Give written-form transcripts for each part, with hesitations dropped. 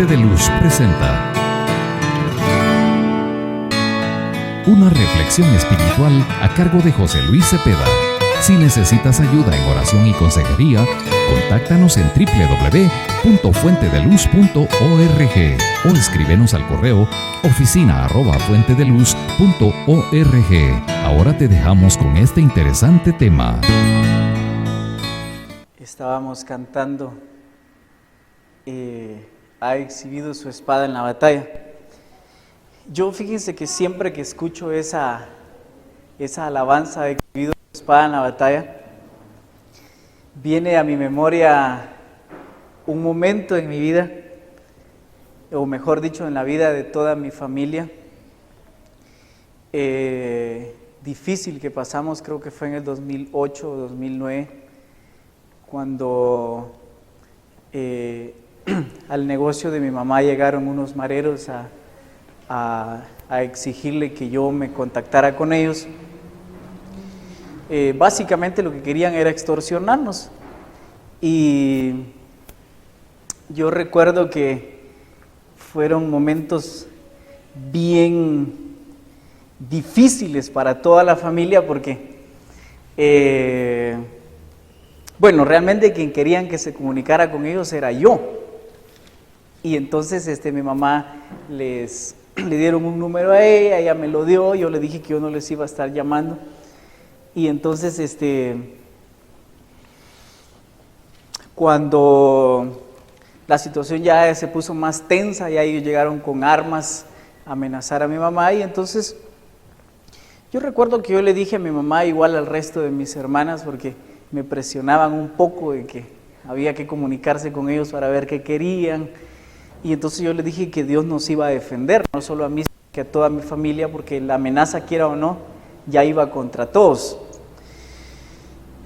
Fuente de Luz presenta una reflexión espiritual a cargo de José Luis Cepeda. Si necesitas ayuda en oración y consejería, contáctanos en www.fuentedeluz.org o escríbenos al correo oficina@fuentedeluz.org. Ahora te dejamos con este interesante tema. Estábamos cantando, ha exhibido su espada en la batalla. Yo fíjense que siempre que escucho esa alabanza, ha exhibido su espada en la batalla, viene a mi memoria un momento en mi vida, o mejor dicho, en la vida de toda mi familia, difícil que pasamos, creo que fue en el 2008 o 2009, cuando al negocio de mi mamá llegaron unos mareros a exigirle que yo me contactara con ellos. Básicamente lo que querían era extorsionarnos. Y yo recuerdo que fueron momentos bien difíciles para toda la familia porque, realmente quien querían que se comunicara con ellos era yo. Y entonces mi mamá le dieron un número a ella me lo dio, yo le dije que yo no les iba a estar llamando. Y entonces cuando la situación ya se puso más tensa, ya ellos llegaron con armas a amenazar a mi mamá, y entonces yo recuerdo que yo le dije a mi mamá, igual al resto de mis hermanas, porque me presionaban un poco de que había que comunicarse con ellos para ver qué querían, y entonces yo le dije que Dios nos iba a defender, no solo a mí, sino que a toda mi familia, porque la amenaza, quiera o no, ya iba contra todos.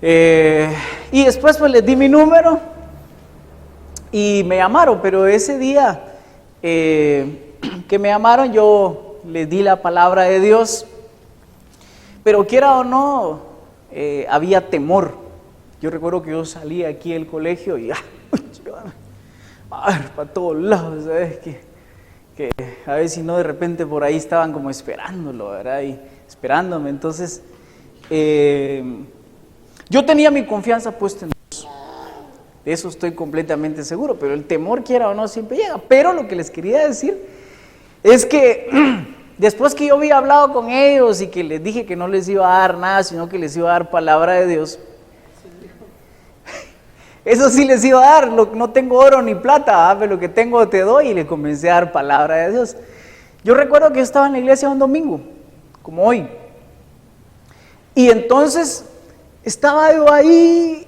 Y después pues les di mi número y me llamaron, pero ese día que me llamaron yo les di la palabra de Dios, pero quiera o no, había temor. Yo recuerdo que yo salí aquí del colegio y para todos lados, ¿sabes? Que a ver si no de repente por ahí estaban como esperándolo, ¿verdad? Y esperándome. Entonces, yo tenía mi confianza puesta en Dios. De eso estoy completamente seguro, pero el temor, quiera o no, siempre llega. Pero lo que les quería decir es que después que yo había hablado con ellos y que les dije que no les iba a dar nada, sino que les iba a dar palabra de Dios, eso sí les iba a dar. No tengo oro ni plata, pero lo que tengo te doy, y le comencé a dar palabra de Dios. Yo recuerdo que yo estaba en la iglesia un domingo, como hoy, y entonces estaba yo ahí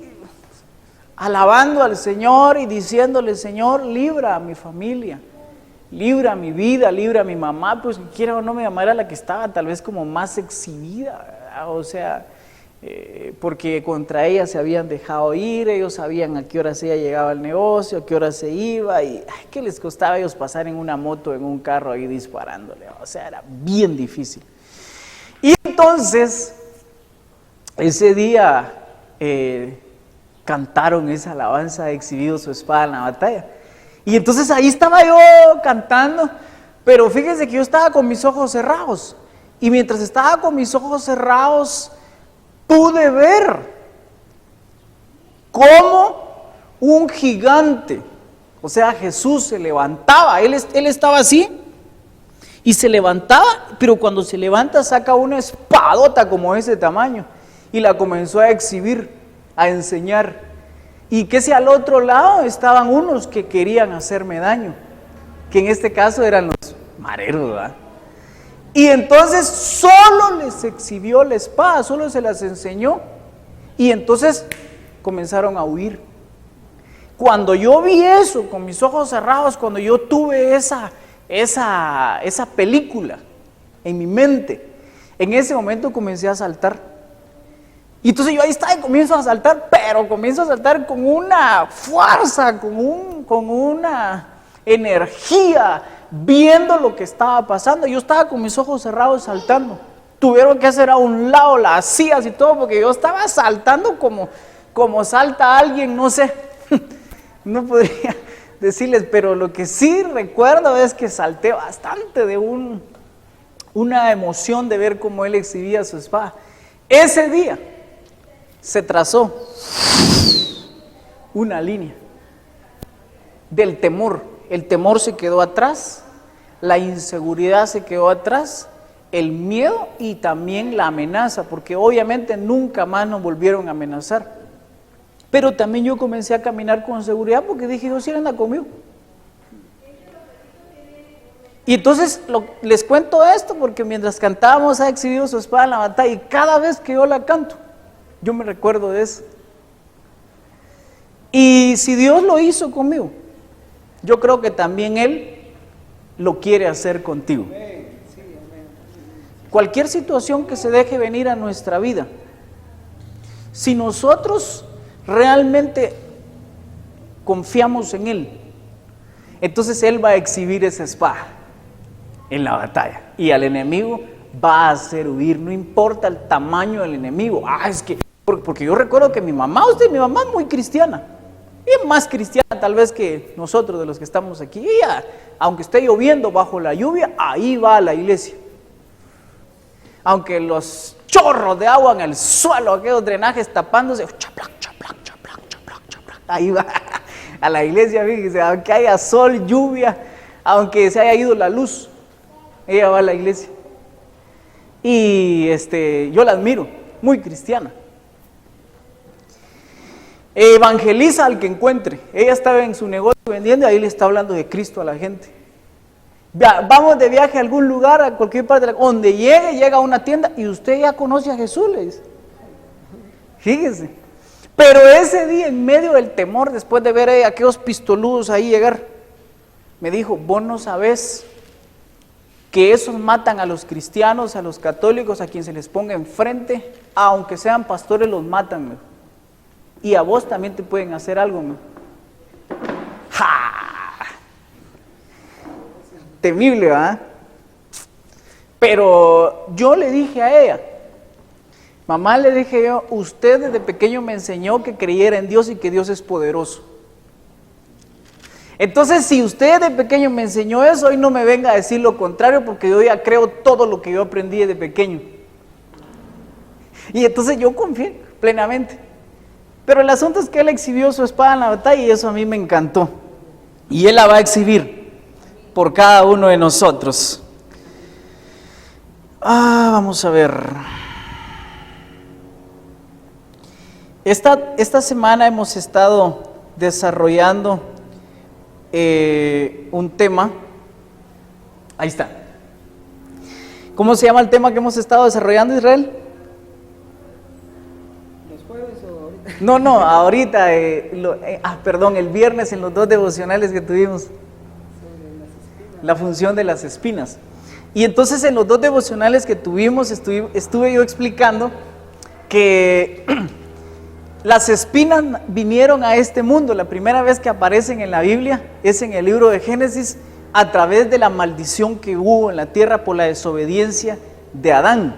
alabando al Señor y diciéndole: Señor, libra a mi familia, libra mi vida, libra a mi mamá, pues quiera o no, mi mamá era la que estaba tal vez como más exhibida, ¿verdad? O sea, porque contra ella se habían dejado ir, ellos sabían a qué horas ella llegaba al negocio, a qué hora se iba, y ¿qué les costaba a ellos pasar en una moto, en un carro ahí disparándole? O sea, era bien difícil. Y entonces, ese día cantaron esa alabanza, ha exhibido su espada en la batalla. Y entonces ahí estaba yo cantando, pero fíjense que yo estaba con mis ojos cerrados. Y mientras estaba con mis ojos cerrados, pude ver cómo un gigante, o sea, Jesús, se levantaba. Él estaba así y se levantaba, pero cuando se levanta saca una espadota como ese tamaño y la comenzó a exhibir, a enseñar. Y que si al otro lado estaban unos que querían hacerme daño, que en este caso eran los mareros, ¿verdad? Y entonces solo les exhibió la espada, solo se las enseñó, y entonces comenzaron a huir. Cuando yo vi eso con mis ojos cerrados, cuando yo tuve esa película en mi mente, en ese momento comencé a saltar. Y entonces yo ahí estaba y comienzo a saltar, pero comienzo a saltar con una fuerza, con una energía, viendo lo que estaba pasando. Yo estaba con mis ojos cerrados saltando. Tuvieron que hacer a un lado las sillas y todo, porque yo estaba saltando como salta alguien, no sé. No podría decirles, pero lo que sí recuerdo es que salté bastante de una emoción de ver cómo él exhibía su espada. Ese día se trazó una línea del temor. El temor se quedó atrás, la inseguridad se quedó atrás, el miedo y también la amenaza, porque obviamente nunca más nos volvieron a amenazar. Pero también yo comencé a caminar con seguridad porque dije, Dios sí anda conmigo. Y entonces les cuento esto porque mientras cantábamos ha exhibido su espada en la batalla, y cada vez que yo la canto, yo me recuerdo de eso. Y si Dios lo hizo conmigo, yo creo que también Él lo quiere hacer contigo. Cualquier situación que se deje venir a nuestra vida, si nosotros realmente confiamos en Él, entonces Él va a exhibir esa espada en la batalla y al enemigo va a hacer huir, no importa el tamaño del enemigo. Es que, porque yo recuerdo que mi mamá es muy cristiana, y más cristiana tal vez que nosotros de los que estamos aquí. Ella, aunque esté lloviendo bajo la lluvia, ahí va a la iglesia. Aunque los chorros de agua en el suelo, aquellos drenajes tapándose, ahí va a la iglesia, fíjese, aunque haya sol, lluvia, aunque se haya ido la luz, ella va a la iglesia. Y yo la admiro, muy cristiana. Evangeliza al que encuentre. Ella estaba en su negocio vendiendo y ahí le está hablando de Cristo a la gente. Vamos de viaje a algún lugar, a cualquier parte, donde llega a una tienda y usted ya conoce a Jesús, le dice. Fíjese. Pero ese día, en medio del temor, después de ver a aquellos pistoludos ahí llegar, me dijo, vos no sabés que esos matan a los cristianos, a los católicos, a quien se les ponga enfrente, aunque sean pastores, los matan, ¿no? Y a vos también te pueden hacer algo, ¿no? ¡Ja! Temible, ¿verdad? Pero yo le dije a ella, mamá, le dije yo, usted desde pequeño me enseñó que creyera en Dios y que Dios es poderoso. Entonces, si usted de pequeño me enseñó eso, hoy no me venga a decir lo contrario, porque yo ya creo todo lo que yo aprendí de pequeño. Y entonces yo confié plenamente. Pero el asunto es que él exhibió su espada en la batalla y eso a mí me encantó. Y él la va a exhibir por cada uno de nosotros. Vamos a ver. Esta semana hemos estado desarrollando un tema. Ahí está. ¿Cómo se llama el tema que hemos estado desarrollando, Israel? ¿Los jueves o ahorita? No, ahorita, el viernes en los 2 devocionales que tuvimos. La función de las espinas. Y entonces en los 2 devocionales que tuvimos estuve yo explicando que las espinas vinieron a este mundo. La primera vez que aparecen en la Biblia es en el libro de Génesis, a través de la maldición que hubo en la tierra por la desobediencia de Adán.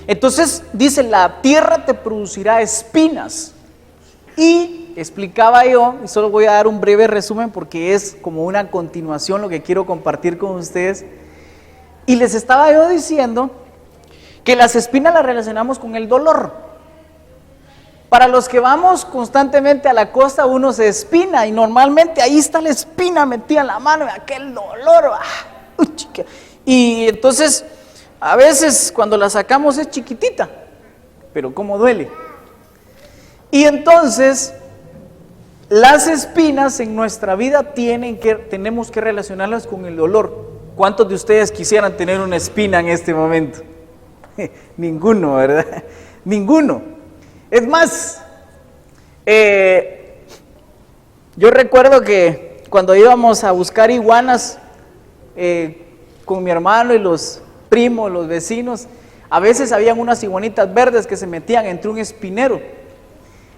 Entonces dice, la tierra te producirá espinas. Y explicaba yo, y solo voy a dar un breve resumen porque es como una continuación lo que quiero compartir con ustedes. Y les estaba yo diciendo que las espinas las relacionamos con el dolor. Para los que vamos constantemente a la costa, uno se espina y normalmente ahí está la espina metida en la mano, aquel dolor. Y entonces, a veces cuando la sacamos es chiquitita, pero cómo duele. Y entonces, las espinas en nuestra vida tenemos que relacionarlas con el dolor. ¿Cuántos de ustedes quisieran tener una espina en este momento? Ninguno, ¿verdad? Ninguno. Es más, yo recuerdo que cuando íbamos a buscar iguanas con mi hermano y los primos, los vecinos, a veces habían unas iguanitas verdes que se metían entre un espinero.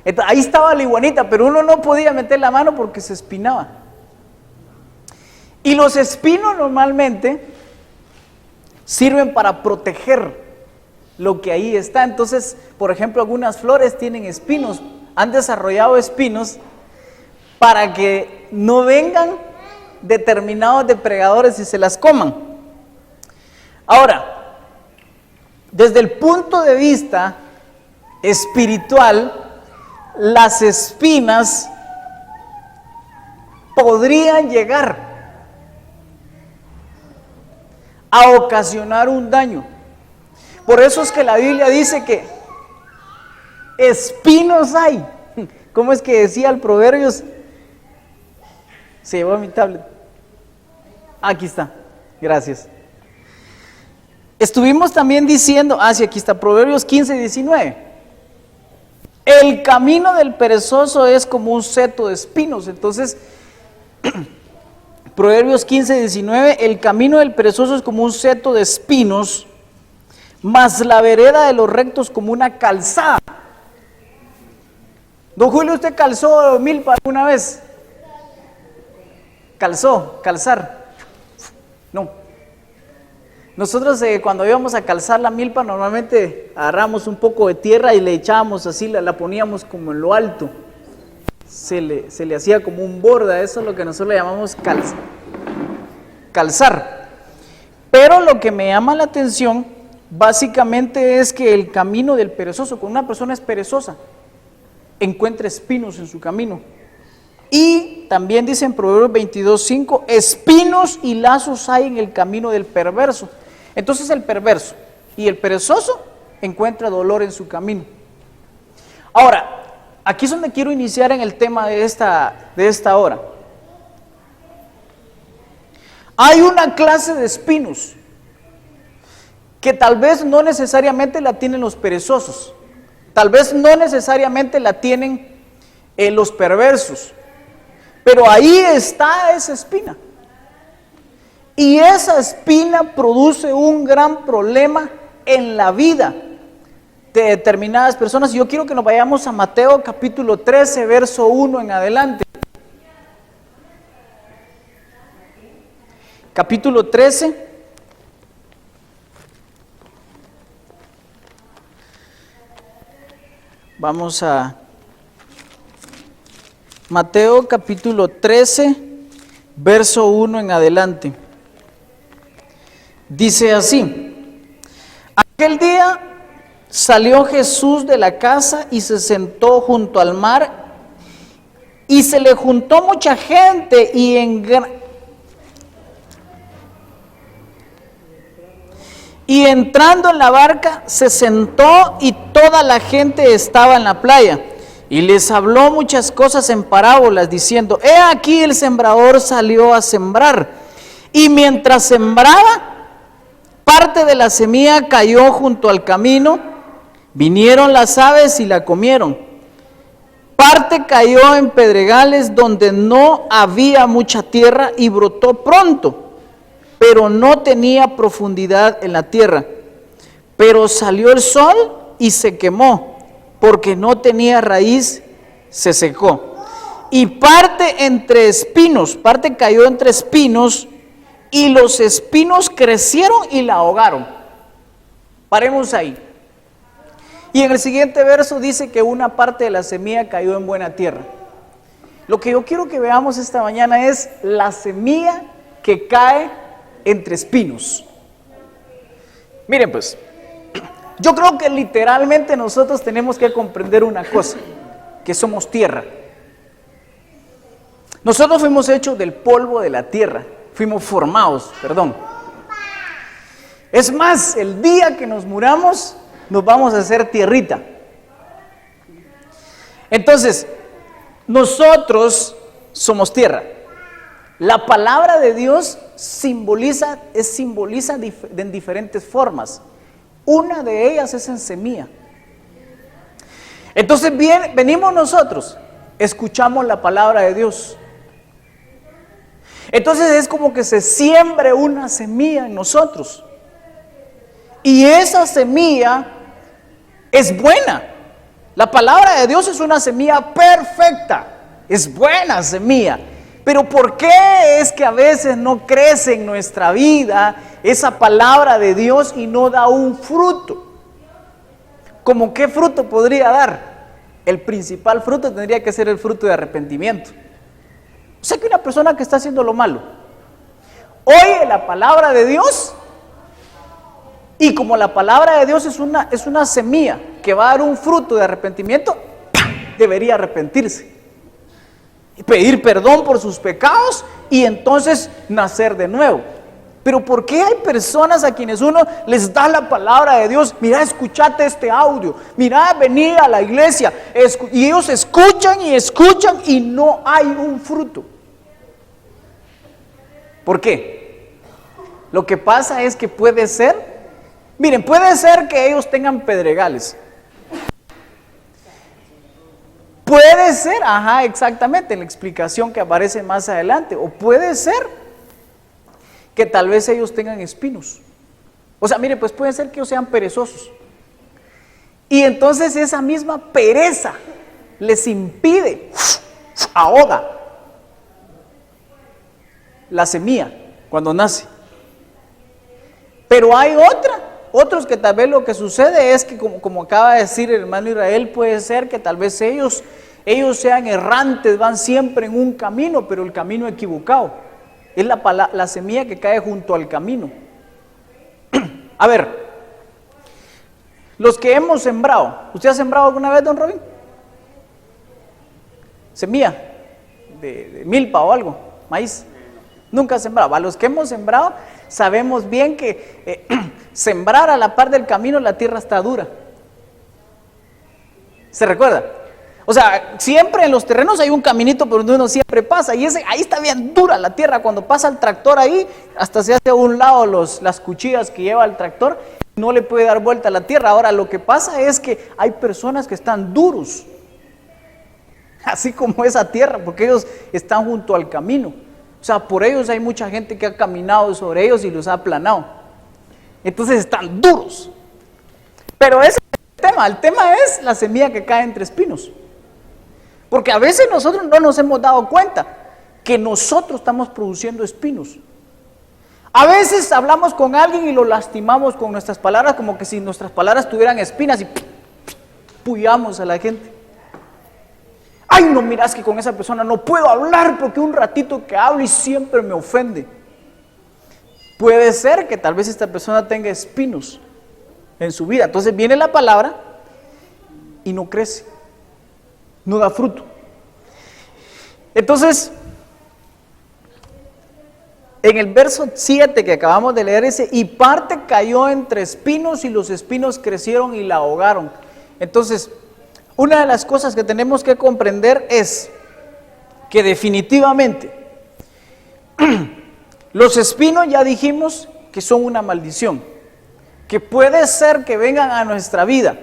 Entonces, ahí estaba la iguanita, pero uno no podía meter la mano porque se espinaba. Y los espinos normalmente sirven para proteger lo que ahí está. Entonces, por ejemplo, algunas flores tienen espinos, han desarrollado espinos para que no vengan determinados depredadores y se las coman. Ahora, desde el punto de vista espiritual, las espinas podrían llegar a ocasionar un daño. Por eso es que la Biblia dice que espinos hay. ¿Cómo es que decía el Proverbios? Se llevó mi tablet. Aquí está, gracias. Estuvimos también diciendo, sí, aquí está, Proverbios 15:19. El camino del perezoso es como un seto de espinos. Entonces, Proverbios 15:19, el camino del perezoso es como un seto de espinos, mas la vereda de los rectos como una calzada. Don Julio, ¿usted calzó milpa alguna vez? Calzar. No. Nosotros cuando íbamos a calzar la milpa, normalmente agarramos un poco de tierra y le echábamos así, la poníamos como en lo alto. Se le hacía como un borde, eso es lo que nosotros le llamamos calzar. Pero lo que me llama la atención, básicamente es que el camino del perezoso, cuando una persona es perezosa, encuentra espinos en su camino. Y también dice en Proverbios 22:5, espinos y lazos hay en el camino del perverso. Entonces el perverso y el perezoso encuentra dolor en su camino. Ahora, aquí es donde quiero iniciar en el tema de esta hora. Hay una clase de espinos que tal vez no necesariamente la tienen los perezosos, tal vez no necesariamente la tienen los perversos, pero ahí está esa espina. Y esa espina produce un gran problema en la vida de determinadas personas. Y yo quiero que nos vayamos a Mateo capítulo 13, verso 1 en adelante. Capítulo 13. Vamos a Mateo capítulo 13, verso 1 en adelante. Dice así: aquel día salió Jesús de la casa y se sentó junto al mar, y se le juntó mucha gente, y entrando en la barca se sentó, y toda la gente estaba en la playa. Y les habló muchas cosas en parábolas, diciendo: he aquí el sembrador salió a sembrar, y mientras sembraba, parte de la semilla cayó junto al camino, vinieron las aves y la comieron. Parte cayó en pedregales donde no había mucha tierra, y brotó pronto, pero no tenía profundidad en la tierra. Pero salió el sol y se quemó, porque no tenía raíz, se secó. Y parte cayó entre espinos, y los espinos crecieron y la ahogaron. Paremos ahí. Y en el siguiente verso dice que una parte de la semilla cayó en buena tierra. Lo que yo quiero que veamos esta mañana es la semilla que cae entre espinos. Miren pues, yo creo que literalmente nosotros tenemos que comprender una cosa, que somos tierra. Nosotros fuimos hechos del polvo de la tierra, fuimos formados, Es más, el día que nos muramos, nos vamos a hacer tierrita. Entonces, nosotros somos tierra. La palabra de Dios simboliza en diferentes formas. Una de ellas es en semilla. Entonces venimos nosotros, escuchamos la palabra de Dios. Entonces es como que se siembre una semilla en nosotros. Y esa semilla es buena. La palabra de Dios es una semilla perfecta. Es buena semilla. Pero ¿por qué es que a veces no crece en nuestra vida esa palabra de Dios y no da un fruto? ¿Cómo qué fruto podría dar? El principal fruto tendría que ser el fruto de arrepentimiento. O sea que una persona que está haciendo lo malo oye la palabra de Dios, y como la palabra de Dios es una semilla que va a dar un fruto de arrepentimiento, debería arrepentirse y pedir perdón por sus pecados y entonces nacer de nuevo. Pero ¿por qué hay personas a quienes uno les da la palabra de Dios? Mira, escuchate este audio, mira, vení a la iglesia, y ellos escuchan y no hay un fruto? ¿Por qué? Lo que pasa es que puede ser que ellos tengan pedregales. Puede ser, exactamente, en la explicación que aparece más adelante. O puede ser que tal vez ellos tengan espinos. O sea, mire, pues puede ser que ellos sean perezosos. Y entonces esa misma pereza les impide, ahoga la semilla cuando nace. Pero hay otros que tal vez lo que sucede es que, como acaba de decir el hermano Israel, puede ser que tal vez ellos sean errantes, van siempre en un camino, pero el camino equivocado. Es la semilla que cae junto al camino. A ver, los que hemos sembrado, ¿usted ha sembrado alguna vez, don Robin? Semilla de milpa o algo, maíz. Nunca ha sembrado. A los que hemos sembrado sabemos bien que sembrar a la par del camino, la tierra está dura. ¿Se recuerda? O sea, siempre en los terrenos hay un caminito por donde uno siempre pasa, y ahí está bien dura la tierra. Cuando pasa el tractor ahí, hasta se hace a un lado las cuchillas que lleva el tractor, no le puede dar vuelta a la tierra. Ahora, lo que pasa es que hay personas que están duros, así como esa tierra, porque ellos están junto al camino. O sea, por ellos hay mucha gente que ha caminado sobre ellos y los ha aplanado. Entonces están duros. Pero ese es el tema es la semilla que cae entre espinos. Porque a veces nosotros no nos hemos dado cuenta que nosotros estamos produciendo espinos. A veces hablamos con alguien y lo lastimamos con nuestras palabras, como que si nuestras palabras tuvieran espinas, y puyamos a la gente. Ay, no, miras que con esa persona no puedo hablar porque un ratito que hablo y siempre me ofende. Puede ser que tal vez esta persona tenga espinos en su vida. Entonces viene la palabra y no crece, no da fruto. Entonces, en el verso 7 que acabamos de leer dice, y parte cayó entre espinos y los espinos crecieron y la ahogaron. Entonces, una de las cosas que tenemos que comprender es que definitivamente los espinos, ya dijimos que son una maldición, que puede ser que vengan a nuestra vida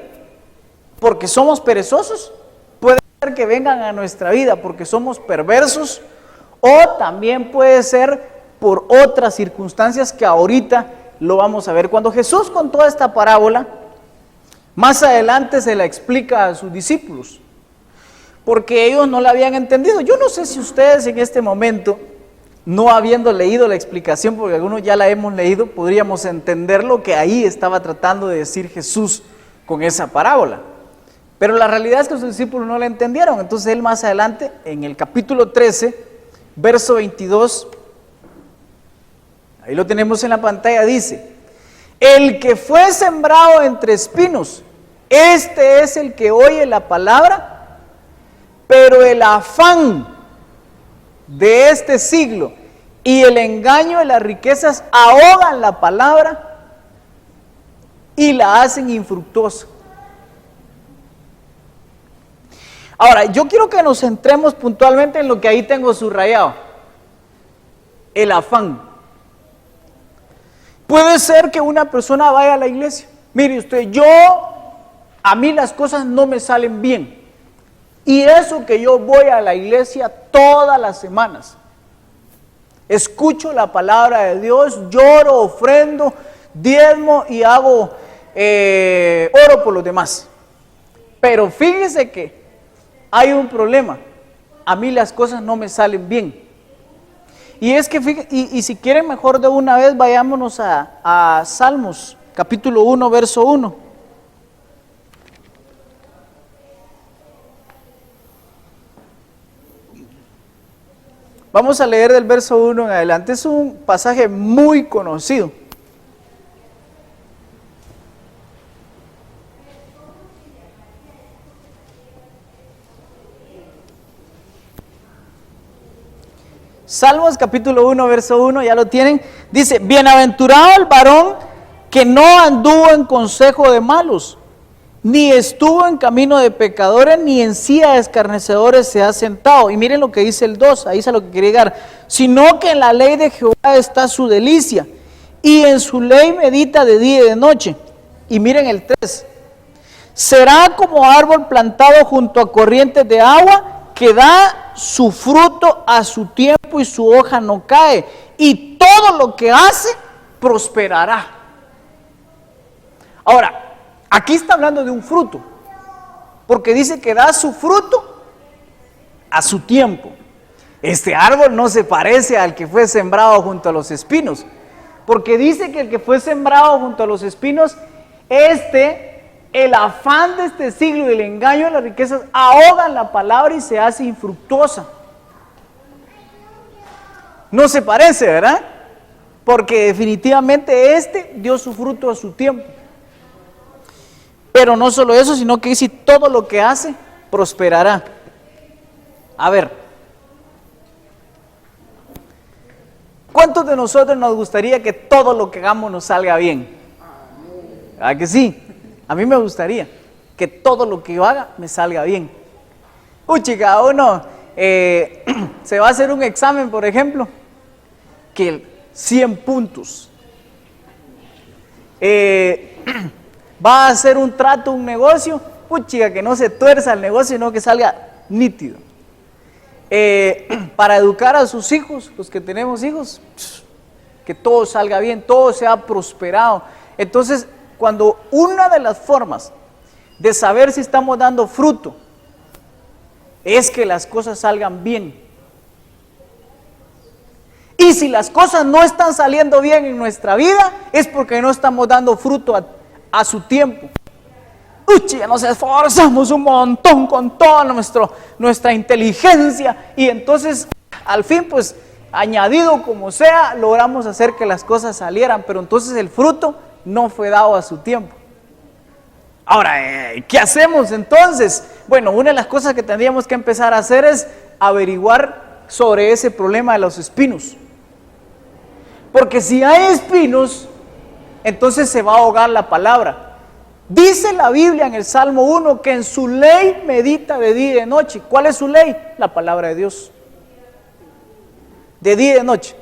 porque somos perezosos, puede ser que vengan a nuestra vida porque somos perversos, o también puede ser por otras circunstancias que ahorita lo vamos a ver. Cuando Jesús contó esta parábola, más adelante se la explica a sus discípulos, porque ellos no la habían entendido. Yo no sé si ustedes en este momento, no habiendo leído la explicación, porque algunos ya la hemos leído, podríamos entender lo que ahí estaba tratando de decir Jesús con esa parábola. Pero la realidad es que sus discípulos no la entendieron. Entonces él más adelante, en el capítulo 13, verso 22, ahí lo tenemos en la pantalla, dice: el que fue sembrado entre espinos, este es el que oye la palabra, pero el afán de este siglo y el engaño de las riquezas ahogan la palabra y la hacen infructuosa. Ahora, yo quiero que nos centremos puntualmente en lo que ahí tengo subrayado: el afán. Puede ser que una persona vaya a la iglesia. Mire usted, a mí las cosas no me salen bien. Y eso que yo voy a la iglesia todas las semanas. Escucho la palabra de Dios, lloro, ofrendo, diezmo y oro por los demás. Pero fíjese que hay un problema. A mí las cosas no me salen bien. Y es que, y si quieren mejor de una vez, vayámonos a Salmos, capítulo 1, verso 1. Vamos a leer del verso 1 en adelante. Es un pasaje muy conocido. Salmos capítulo 1, verso 1, ya lo tienen. Dice, bienaventurado el varón que no anduvo en consejo de malos, ni estuvo en camino de pecadores, ni en silla de escarnecedores se ha sentado. Y miren lo que dice el 2, ahí es a lo que quería llegar. Sino que en la ley de Jehová está su delicia, y en su ley medita de día y de noche. Y miren el 3. Será como árbol plantado junto a corrientes de agua, que da su fruto a su tiempo y su hoja no cae, y todo lo que hace prosperará. Ahora, aquí está hablando de un fruto, porque dice que da su fruto a su tiempo. Este árbol no se parece al que fue sembrado junto a los espinos, porque dice que el que fue sembrado junto a los espinos, el afán de este siglo y el engaño de las riquezas ahogan la palabra y se hace infructuosa. No se parece, ¿verdad? Porque definitivamente dio su fruto a su tiempo. Pero no solo eso, sino que dice todo lo que hace prosperará. A ver, ¿cuántos de nosotros nos gustaría que todo lo que hagamos nos salga bien? ¿Verdad que sí? A mí me gustaría que todo lo que yo haga me salga bien. Chica, uno se va a hacer un examen, por ejemplo, que 100 puntos. Va a hacer un trato, un negocio, chica, que no se tuerza el negocio, sino que salga nítido. Para educar a sus hijos, los que tenemos hijos, que todo salga bien, todo sea prosperado. Entonces, cuando una de las formas de saber si estamos dando fruto es que las cosas salgan bien. Y si las cosas no están saliendo bien en nuestra vida, es porque no estamos dando fruto a su tiempo. Ya nos esforzamos un montón con toda nuestra inteligencia y entonces al fin, pues añadido como sea, logramos hacer que las cosas salieran, pero entonces el fruto no fue dado a su tiempo. Ahora, ¿qué hacemos entonces? Bueno, una de las cosas que tendríamos que empezar a hacer es averiguar sobre ese problema de los espinos. Porque si hay espinos, entonces se va a ahogar la palabra. Dice la Biblia en el Salmo 1 que en su ley medita de día y de noche. ¿Cuál es su ley? La palabra de Dios. De día y de noche.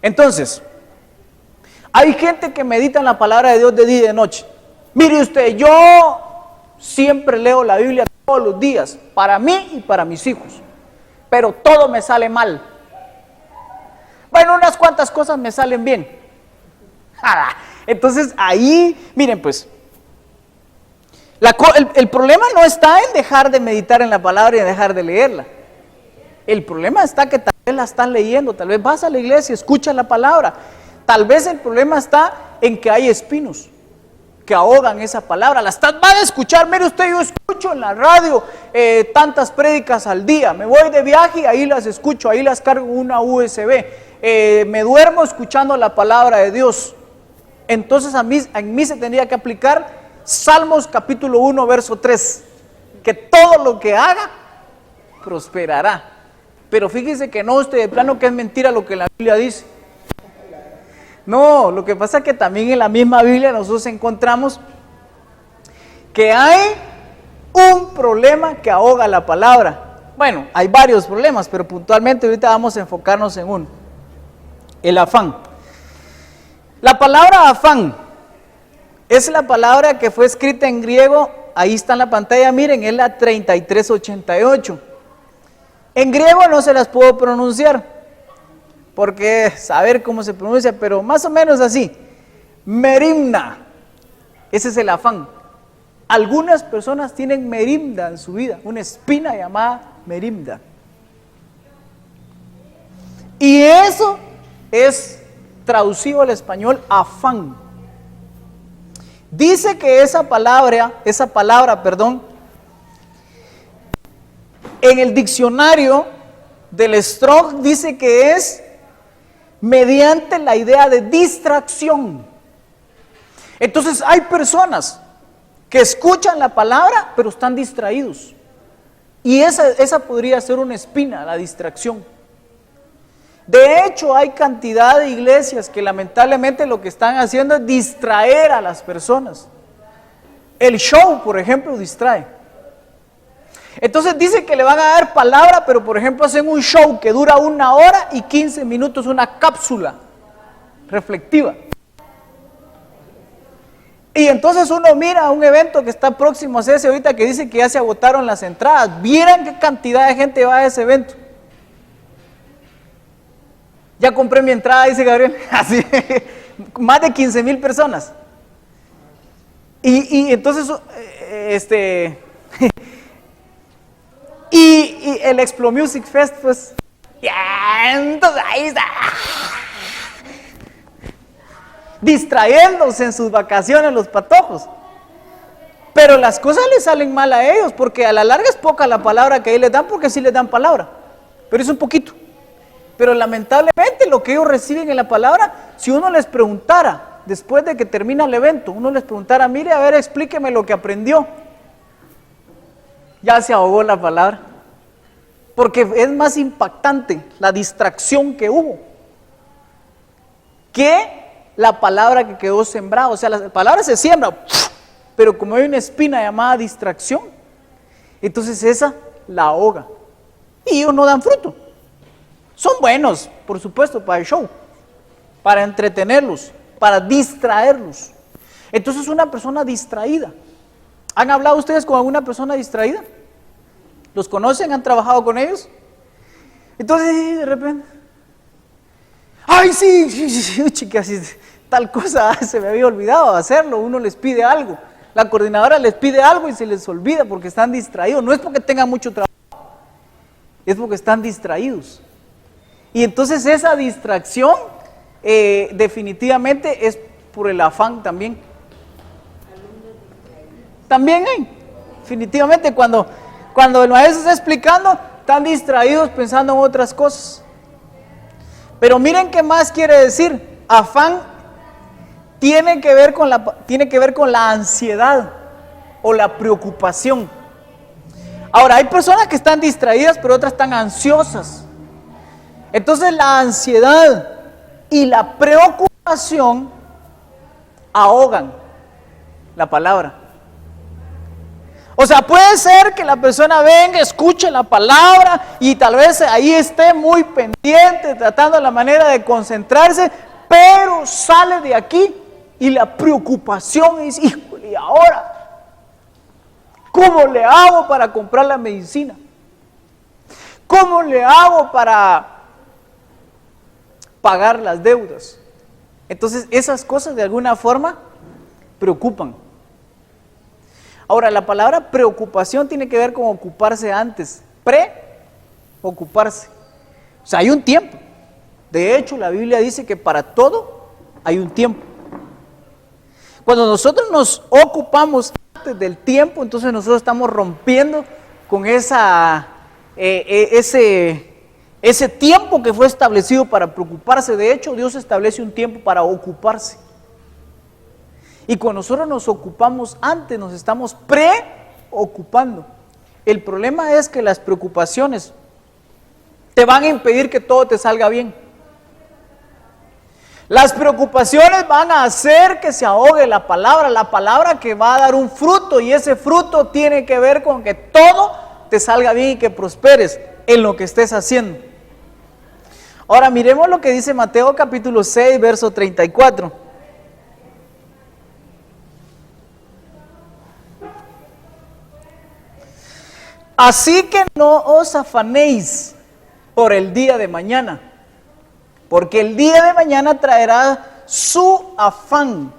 Entonces, hay gente que medita en la palabra de Dios de día y de noche. Mire usted, yo siempre leo la Biblia todos los días, para mí y para mis hijos, pero todo me sale mal. Bueno, unas cuantas cosas me salen bien. Entonces ahí, miren pues, el problema no está en dejar de meditar en la palabra y en dejar de leerla. El problema está que tal vez la están leyendo, tal vez vas a la iglesia, escuchas la palabra. Tal vez el problema está en que hay espinos que ahogan esa palabra. La van a escuchar, mire usted, yo escucho en la radio tantas prédicas al día. Me voy de viaje y ahí las escucho, ahí las cargo en una USB. Me duermo escuchando la palabra de Dios. Entonces a mí se tendría que aplicar Salmos capítulo 1, verso 3. Que todo lo que haga prosperará. Pero fíjese que no, usted de plano que es mentira lo que la Biblia dice. No, lo que pasa es que también en la misma Biblia nosotros encontramos que hay un problema que ahoga la palabra. Bueno, hay varios problemas, pero puntualmente ahorita vamos a enfocarnos en uno. El afán. La palabra afán es la palabra que fue escrita en griego, ahí está en la pantalla, miren, es la 3388. En griego no se las puedo pronunciar, porque saber cómo se pronuncia, pero más o menos así. Merimna, ese es el afán. Algunas personas tienen merimna en su vida, una espina llamada merimna. Y eso es traducido al español afán. Dice que esa palabra, en el diccionario del Strong dice que es mediante la idea de distracción. Entonces hay personas que escuchan la palabra pero están distraídos. Y esa podría ser una espina, la distracción. De hecho, hay cantidad de iglesias que lamentablemente lo que están haciendo es distraer a las personas. El show, por ejemplo, distrae. Entonces dice que le van a dar palabra, pero por ejemplo hacen un show que dura 1 hora y 15 minutos, una cápsula reflectiva. Y entonces uno mira un evento que está próximo a hacerse ahorita que dice que ya se agotaron las entradas. Vieran qué cantidad de gente va a ese evento. Ya compré mi entrada, dice Gabriel. Así, más de 15,000 personas. Y entonces, y el Explo Music Fest, pues, ya, entonces ahí está. Distrayéndose en sus vacaciones los patojos. Pero las cosas les salen mal a ellos, porque a la larga es poca la palabra que ahí les dan, porque sí les dan palabra, pero es un poquito. Pero lamentablemente lo que ellos reciben en la palabra, si uno les preguntara, después de que termina el evento, uno les preguntara, mire, a ver, explíqueme lo que aprendió. Ya se ahogó la palabra, porque es más impactante la distracción que hubo, que la palabra que quedó sembrada. O sea, la palabra se siembra, pero como hay una espina llamada distracción, entonces esa la ahoga y ellos no dan fruto. Son buenos, por supuesto, para el show, para entretenerlos, para distraerlos. Entonces una persona distraída. ¿Han hablado ustedes con alguna persona distraída? ¿Los conocen? ¿Han trabajado con ellos? Entonces de repente, ay sí, chicas, tal cosa, se me había olvidado hacerlo. Uno les pide algo, la coordinadora les pide algo y se les olvida porque están distraídos. No es porque tengan mucho trabajo, es porque están distraídos. Y entonces esa distracción definitivamente es por el afán también. También hay, definitivamente cuando el maestro está explicando, están distraídos pensando en otras cosas. Pero miren qué más quiere decir. Afán tiene que ver con la ansiedad o la preocupación. Ahora, hay personas que están distraídas, pero otras están ansiosas. Entonces la ansiedad y la preocupación ahogan la palabra. O sea, puede ser que la persona venga, escuche la palabra y tal vez ahí esté muy pendiente, tratando la manera de concentrarse, pero sale de aquí y la preocupación es, híjole, ¿y ahora? ¿Cómo le hago para comprar la medicina? ¿Cómo le hago para pagar las deudas? Entonces esas cosas de alguna forma preocupan. Ahora, la palabra preocupación tiene que ver con ocuparse antes, preocuparse. O sea, hay un tiempo. De hecho, la Biblia dice que para todo hay un tiempo. Cuando nosotros nos ocupamos antes del tiempo, entonces nosotros estamos rompiendo con ese tiempo que fue establecido para preocuparse. De hecho, Dios establece un tiempo para ocuparse. Y cuando nosotros nos ocupamos antes, nos estamos preocupando. El problema es que las preocupaciones te van a impedir que todo te salga bien. Las preocupaciones van a hacer que se ahogue la palabra que va a dar un fruto, y ese fruto tiene que ver con que todo te salga bien y que prosperes en lo que estés haciendo. Ahora miremos lo que dice Mateo capítulo 6, verso 34. Así que no os afanéis por el día de mañana, porque el día de mañana traerá su afán.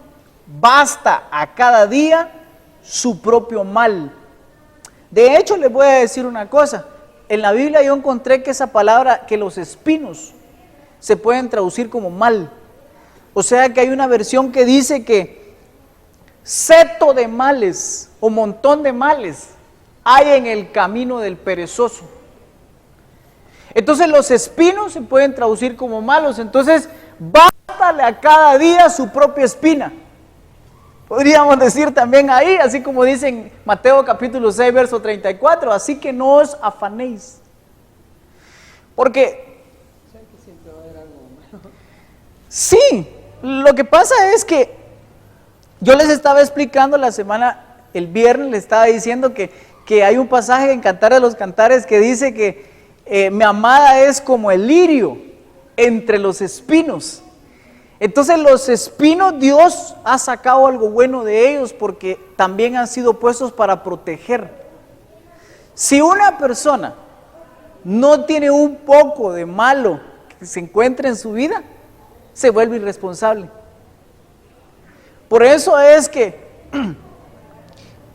Basta a cada día su propio mal. De hecho, les voy a decir una cosa. En la Biblia yo encontré que esa palabra, que los espinos, se pueden traducir como mal. O sea que hay una versión que dice que seto de males o montón de males hay en el camino del perezoso. Entonces los espinos se pueden traducir como malos. Entonces, bástale a cada día su propia espina. Podríamos decir también ahí, así como dice en Mateo capítulo 6, verso 34, así que no os afanéis. Porque, sí, lo que pasa es que yo les estaba explicando el viernes les estaba diciendo que hay un pasaje en Cantar de los Cantares que dice que mi amada es como el lirio entre los espinos. Entonces los espinos Dios ha sacado algo bueno de ellos porque también han sido puestos para proteger. Si una persona no tiene un poco de malo que se encuentre en su vida, se vuelve irresponsable. Por eso es que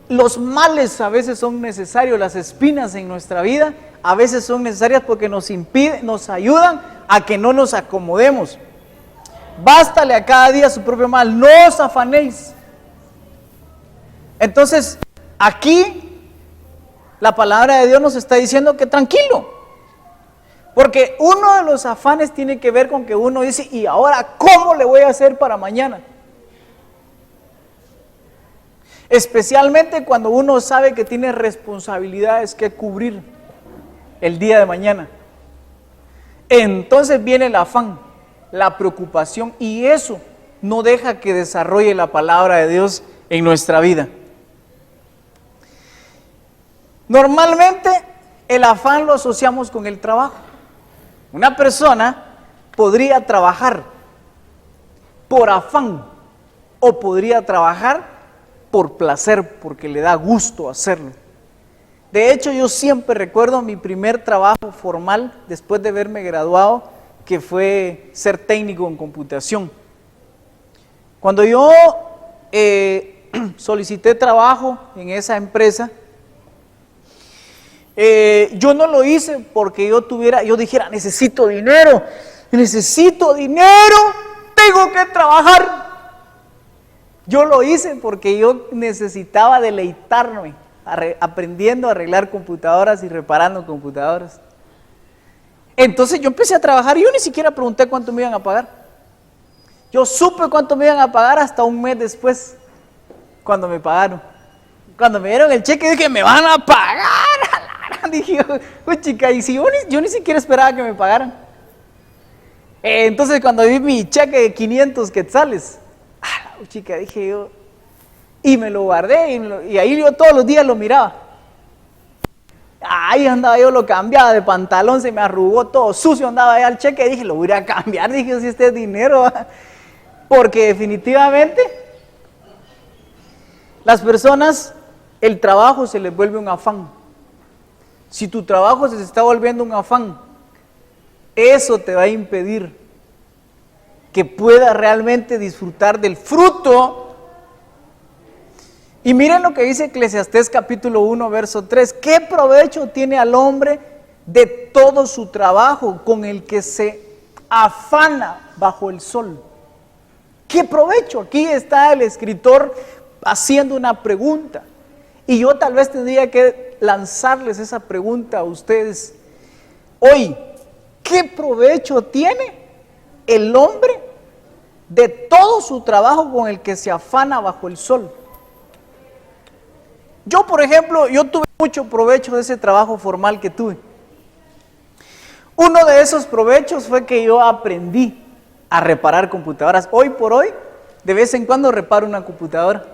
los males a veces son necesarios, las espinas en nuestra vida a veces son necesarias porque nos ayudan a que no nos acomodemos. Bástale a cada día su propio mal, no os afanéis. Entonces, aquí la palabra de Dios nos está diciendo que tranquilo, porque uno de los afanes tiene que ver con que uno dice, ¿y ahora cómo le voy a hacer para mañana? Especialmente cuando uno sabe que tiene responsabilidades que cubrir el día de mañana. Entonces viene el afán, la preocupación, y eso no deja que desarrolle la palabra de Dios en nuestra vida. Normalmente el afán lo asociamos con el trabajo. Una persona podría trabajar por afán o podría trabajar por placer, porque le da gusto hacerlo. De hecho, yo siempre recuerdo mi primer trabajo formal después de haberme graduado, que fue ser técnico en computación. Cuando yo solicité trabajo en esa empresa, yo no lo hice porque yo dijera, necesito dinero, tengo que trabajar. Yo lo hice porque yo necesitaba deleitarme aprendiendo a arreglar computadoras y reparando computadoras. Entonces yo empecé a trabajar y yo ni siquiera pregunté cuánto me iban a pagar. Yo supe cuánto me iban a pagar hasta un mes después, cuando me pagaron. Cuando me dieron el cheque dije, me van a pagar. Dije, chica, y si yo ni siquiera esperaba que me pagaran. Entonces cuando vi mi cheque de 500 quetzales, chica, dije yo, y me lo guardé, y ahí yo todos los días lo miraba. Ahí andaba yo, lo cambiaba de pantalón, se me arrugó todo sucio, andaba ahí al cheque, dije, lo voy a cambiar, dije, si este es dinero, porque definitivamente las personas, el trabajo se les vuelve un afán. Si tu trabajo se está volviendo un afán, eso te va a impedir que puedas realmente disfrutar del fruto. Y miren lo que dice Eclesiastés capítulo 1, verso 3. ¿Qué provecho tiene al hombre de todo su trabajo con el que se afana bajo el sol? ¿Qué provecho? Aquí está el escritor haciendo una pregunta. Y yo tal vez tendría que lanzarles esa pregunta a ustedes hoy. ¿Qué provecho tiene el hombre de todo su trabajo con el que se afana bajo el sol? Yo, por ejemplo, yo tuve mucho provecho de ese trabajo formal que tuve. Uno de esos provechos fue que yo aprendí a reparar computadoras. Hoy por hoy, de vez en cuando reparo una computadora.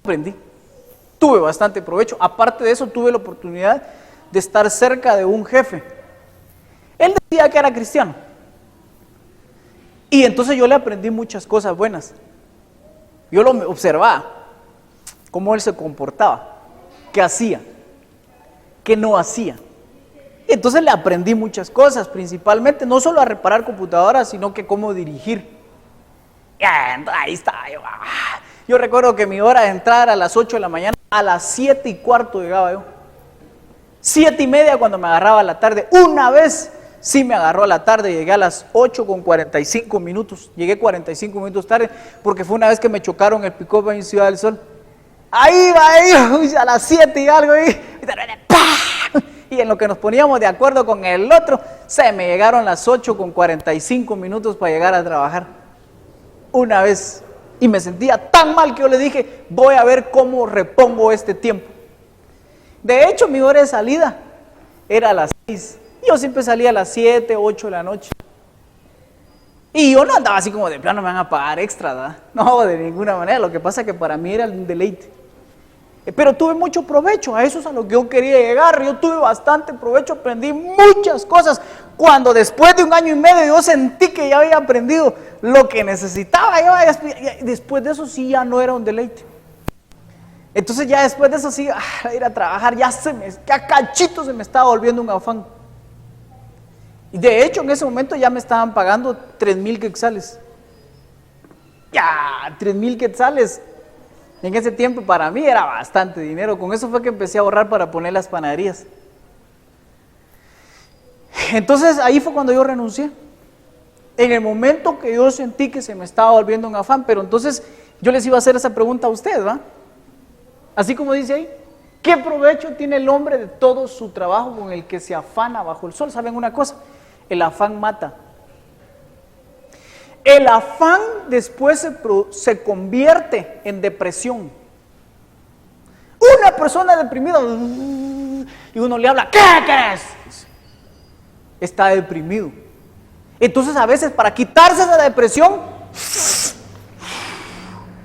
Aprendí. Tuve bastante provecho. Aparte de eso, tuve la oportunidad de estar cerca de un jefe. Él decía que era cristiano. Y entonces yo le aprendí muchas cosas buenas. Yo lo observaba, cómo él se comportaba, qué hacía, qué no hacía. Entonces le aprendí muchas cosas, principalmente no solo a reparar computadoras, sino que cómo dirigir. Ahí está. Yo recuerdo que mi hora de entrar a las 8 de la mañana, a las 7:15 llegaba yo. 7:30 cuando me agarraba a la tarde. Una vez sí me agarró a la tarde, llegué a las 8:45. Llegué 45 minutos tarde porque fue una vez que me chocaron el pick-up en Ciudad del Sol. Ahí va, a las 7 y algo, Y en lo que nos poníamos de acuerdo con el otro, se me llegaron las 8:45 para llegar a trabajar. Una vez. Y me sentía tan mal que yo le dije, voy a ver cómo repongo este tiempo. De hecho, mi hora de salida era a las 6. Yo siempre salía a las 7, 8 de la noche. Y yo no andaba así como de plano me van a pagar extra, ¿verdad? No, de ninguna manera. Lo que pasa es que para mí era un deleite. Pero tuve mucho provecho, a eso es a lo que yo quería llegar. Yo tuve bastante provecho, aprendí muchas cosas. Cuando después de 1 año y medio yo sentí que ya había aprendido lo que necesitaba, después de eso sí ya no era un deleite. Entonces ya después de eso sí, ir a trabajar, ya cachito se me estaba volviendo un afán. Y de hecho en ese momento ya me estaban pagando 3,000 quetzales. Ya, 3,000 quetzales. En ese tiempo para mí era bastante dinero. Con eso fue que empecé a ahorrar para poner las panaderías. Entonces ahí fue cuando yo renuncié. En el momento que yo sentí que se me estaba volviendo un afán. Pero entonces yo les iba a hacer esa pregunta a ustedes, ¿va? Así como dice ahí, ¿qué provecho tiene el hombre de todo su trabajo con el que se afana bajo el sol? ¿Saben una cosa? El afán mata. El afán después se convierte en depresión. Una persona deprimida y uno le habla, ¿qué querés? Está deprimido. Entonces a veces para quitarse esa depresión,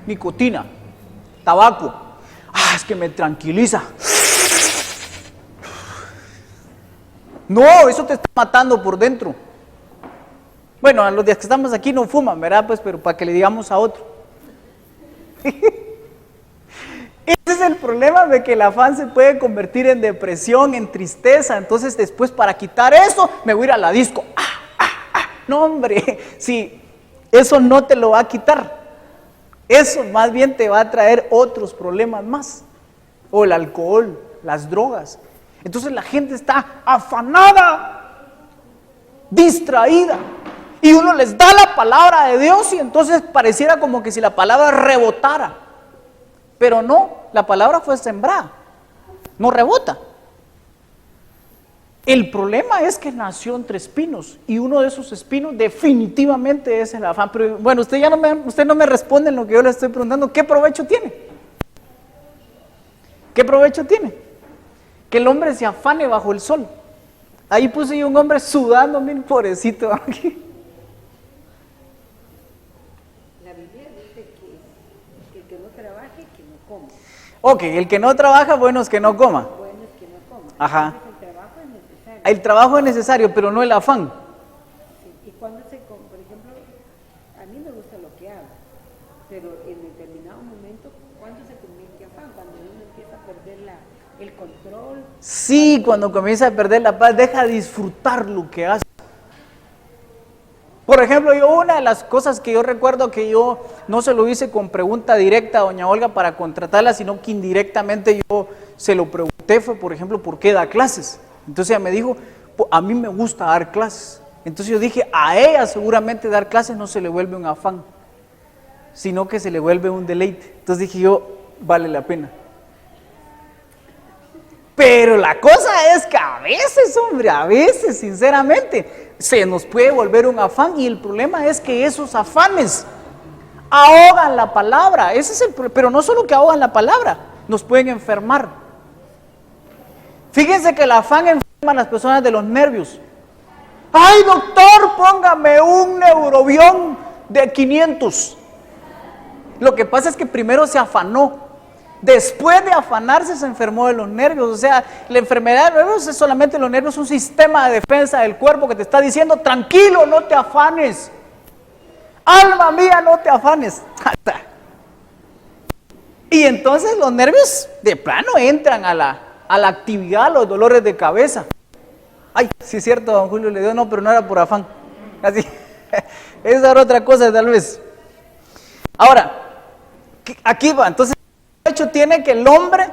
nicotina, tabaco, es que me tranquiliza. No, eso te está matando por dentro. Bueno, a los días que estamos aquí no fuman, ¿verdad? Pues, pero para que le digamos a otro. Ese es el problema de que el afán se puede convertir en depresión, en tristeza. Entonces después para quitar eso, me voy a ir a la disco. No, hombre, sí, eso no te lo va a quitar. Eso más bien te va a traer otros problemas más. O el alcohol, las drogas. Entonces la gente está afanada, distraída. Y uno les da la palabra de Dios y entonces pareciera como que si la palabra rebotara. Pero no, la palabra fue sembrada, no rebota. El problema es que nació entre espinos y uno de esos espinos definitivamente es el afán. Pero bueno, usted no me responde en lo que yo le estoy preguntando. ¿Qué provecho tiene? ¿Qué provecho tiene? Que el hombre se afane bajo el sol. Ahí puse yo un hombre sudando, miren, pobrecito. Ok, el que no trabaja, bueno es que no coma. Bueno es que no coma. Ajá. Entonces, el trabajo es necesario. El trabajo es necesario, pero no el afán. Sí. Y cuando por ejemplo, a mí me gusta lo que hago, pero en determinado momento, ¿cuándo se convierte afán? Cuando uno empieza a perder el control. Sí, cuando comienza a perder la paz, deja de disfrutar lo que hace. Por ejemplo, una de las cosas que yo recuerdo que yo no se lo hice con pregunta directa a doña Olga para contratarla, sino que indirectamente yo se lo pregunté, fue por ejemplo, ¿por qué da clases? Entonces ella me dijo, a mí me gusta dar clases. Entonces yo dije, a ella seguramente dar clases no se le vuelve un afán, sino que se le vuelve un deleite. Entonces dije yo, vale la pena. Pero la cosa es que a veces, hombre, a veces, sinceramente, se nos puede volver un afán y el problema es que esos afanes ahogan la palabra. Ese es el problema, pero no solo que ahogan la palabra, nos pueden enfermar. Fíjense que el afán enferma a las personas de los nervios. ¡Ay, doctor, póngame un neurobión de 500! Lo que pasa es que primero se afanó. Después de afanarse se enfermó de los nervios. O sea, la enfermedad de los nervios es solamente los nervios, un sistema de defensa del cuerpo que te está diciendo, tranquilo, no te afanes. Alma mía, no te afanes. Y entonces los nervios de plano entran a la actividad, los dolores de cabeza. Ay, sí es cierto, don Julio le dio, no, pero no era por afán. Así, esa era otra cosa tal vez. Ahora, aquí va, entonces, hecho tiene que el hombre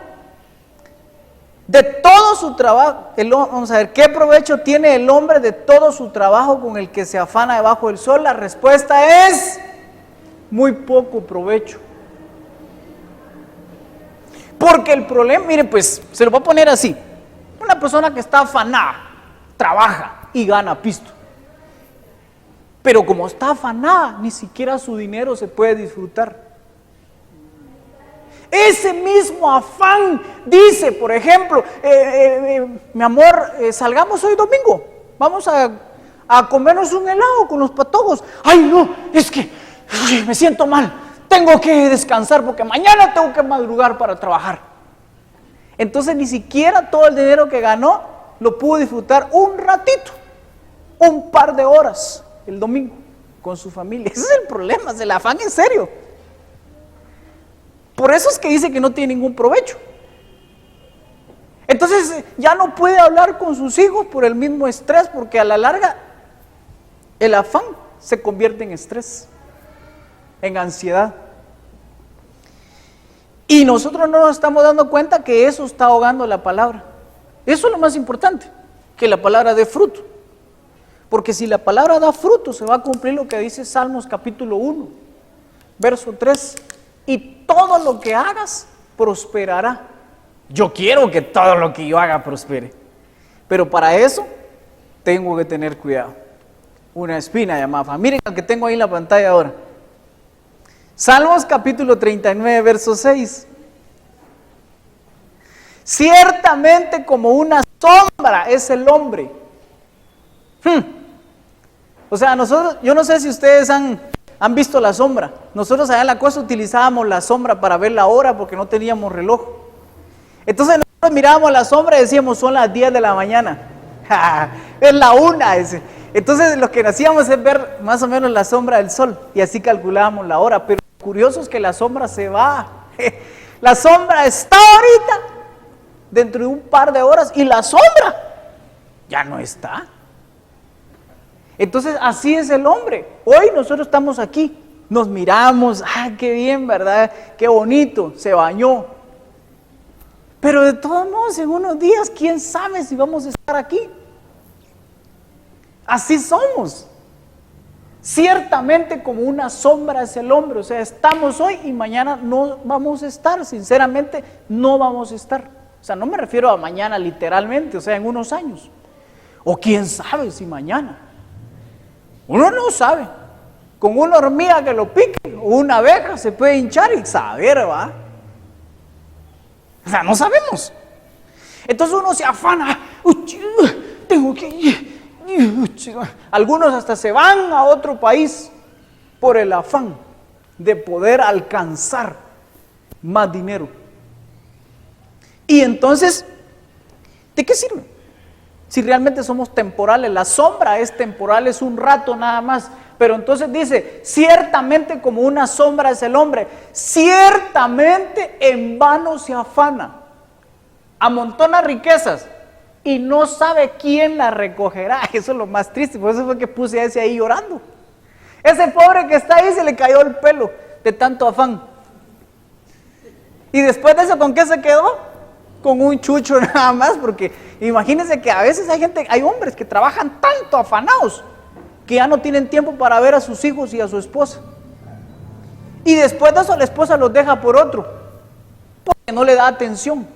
de todo su trabajo, vamos a ver, ¿qué provecho tiene el hombre de todo su trabajo con el que se afana debajo del sol? La respuesta es muy poco provecho. Porque el problema, mire pues, se lo voy a poner así, Una persona que está afanada, trabaja y gana pisto. Pero como está afanada, ni siquiera su dinero se puede disfrutar. Ese mismo afán dice, por ejemplo, mi amor, salgamos hoy domingo, vamos a comernos un helado con los patojos. Ay, no, es que me siento mal, tengo que descansar porque mañana tengo que madrugar para trabajar. Entonces ni siquiera todo el dinero que ganó lo pudo disfrutar un ratito, un par de horas el domingo con su familia. Ese es el problema, el afán en serio. Por eso es que dice que no tiene ningún provecho. Entonces ya no puede hablar con sus hijos por el mismo estrés, porque a la larga el afán se convierte en estrés, en ansiedad. Y nosotros no nos estamos dando cuenta que eso está ahogando la palabra. Eso es lo más importante, que la palabra dé fruto. Porque si la palabra da fruto, se va a cumplir lo que dice Salmos capítulo 1, verso 3. Y todo lo que hagas prosperará. Yo quiero que todo lo que yo haga prospere. Pero para eso tengo que tener cuidado. Una espina llamada afán. Miren lo que tengo ahí en la pantalla ahora. Salmos capítulo 39, verso 6. Ciertamente como una sombra es el hombre. O sea, nosotros, yo no sé si ustedes han visto la sombra. Nosotros allá en la costa utilizábamos la sombra para ver la hora porque no teníamos reloj. Entonces nosotros mirábamos la sombra y decíamos, son las 10 de la mañana. Es la 1. Entonces lo que hacíamos es ver más o menos la sombra del sol y así calculábamos la hora. Pero lo curioso es que la sombra se va. La sombra está ahorita, dentro de un par de horas, y la sombra ya no está. Entonces así es el hombre. Hoy nosotros estamos aquí, nos miramos, qué bien, ¿verdad? Qué bonito, se bañó. Pero de todos modos, en unos días, quién sabe si vamos a estar aquí. Así somos. Ciertamente como una sombra es el hombre. O sea, estamos hoy y mañana no vamos a estar. Sinceramente, no vamos a estar. O sea, no me refiero a mañana literalmente, o sea, en unos años. O quién sabe si mañana. Uno no sabe. Con una hormiga que lo pique o una abeja se puede hinchar y saber, ¿va? O sea, no sabemos. Entonces uno se afana. Tengo que ir. Algunos hasta se van a otro país por el afán de poder alcanzar más dinero. Y entonces, ¿de qué sirve? Si realmente somos temporales, la sombra es temporal, es un rato nada más. Pero entonces dice, ciertamente como una sombra es el hombre, ciertamente en vano se afana, amontona riquezas y no sabe quién las recogerá. Eso es lo más triste, por eso fue que puse a ese ahí llorando. Ese pobre que está ahí se le cayó el pelo de tanto afán. Y después de eso, ¿con qué se quedó? Con un chucho nada más, porque imagínense que a veces hay hombres que trabajan tanto afanados que ya no tienen tiempo para ver a sus hijos y a su esposa. Y después de eso la esposa los deja por otro, porque no le da atención.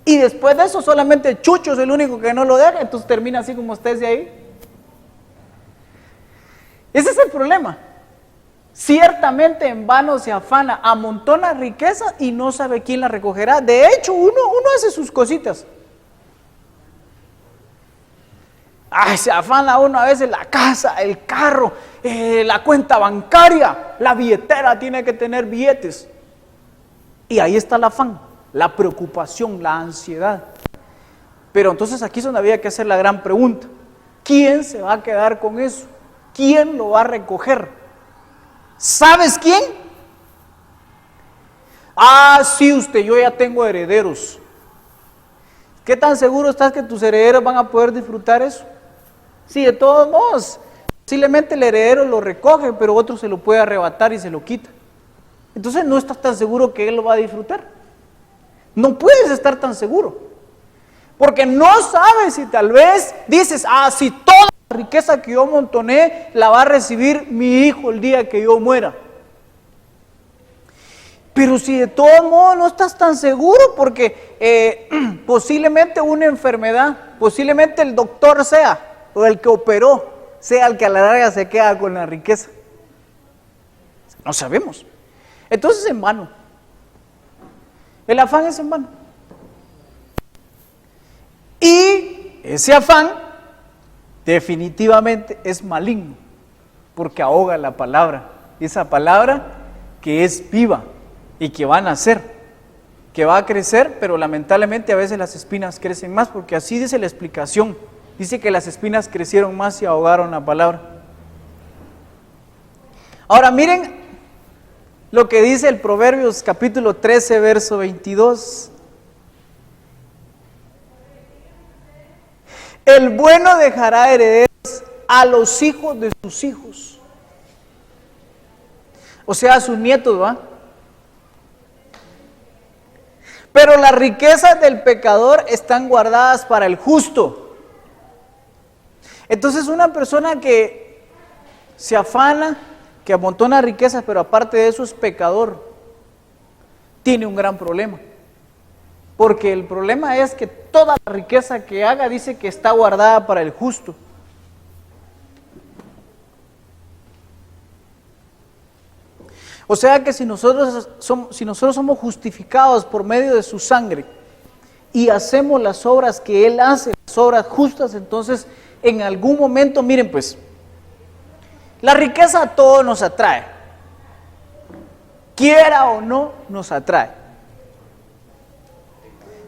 Y después de eso solamente Chucho es el único que no lo deja, entonces termina así como ustedes de ahí. Ese es el problema. Ciertamente en vano se afana, amontona riqueza y no sabe quién la recogerá. De hecho, uno hace sus cositas. Se afana uno a veces la casa, el carro, la cuenta bancaria, la billetera tiene que tener billetes. Y ahí está el afán, la preocupación, la ansiedad. Pero entonces aquí es donde había que hacer la gran pregunta. ¿Quién se va a quedar con eso? ¿Quién lo va a recoger? ¿Sabes quién? Sí, usted, yo ya tengo herederos. ¿Qué tan seguro estás que tus herederos van a poder disfrutar eso? Sí, de todos modos, posiblemente el heredero lo recoge, pero otro se lo puede arrebatar y se lo quita. Entonces no estás tan seguro que él lo va a disfrutar. No puedes estar tan seguro, porque no sabes si tal vez dices, si toda la riqueza que yo amontoné la va a recibir mi hijo el día que yo muera. Pero si de todos modos no estás tan seguro, porque posiblemente una enfermedad, posiblemente el doctor sea, o el que operó, sea el que a la larga se queda con la riqueza. No sabemos. Entonces en vano. El afán es en vano. Y ese afán definitivamente es maligno, porque ahoga la palabra. Esa palabra que es viva y que va a nacer, que va a crecer, pero lamentablemente a veces las espinas crecen más, porque así dice la explicación. Dice que las espinas crecieron más y ahogaron la palabra. Ahora miren lo que dice el Proverbios capítulo 13, verso 22. El bueno dejará herederos a los hijos de sus hijos. O sea, a sus nietos, ¿va? Pero las riquezas del pecador están guardadas para el justo. Entonces una persona que se afana, que amontona riquezas, pero aparte de eso es pecador, tiene un gran problema. Porque el problema es que toda la riqueza que haga dice que está guardada para el justo. O sea que si nosotros somos justificados por medio de su sangre y hacemos las obras que Él hace, las obras justas, entonces en algún momento, miren pues, la riqueza a todos nos atrae, quiera o no, nos atrae.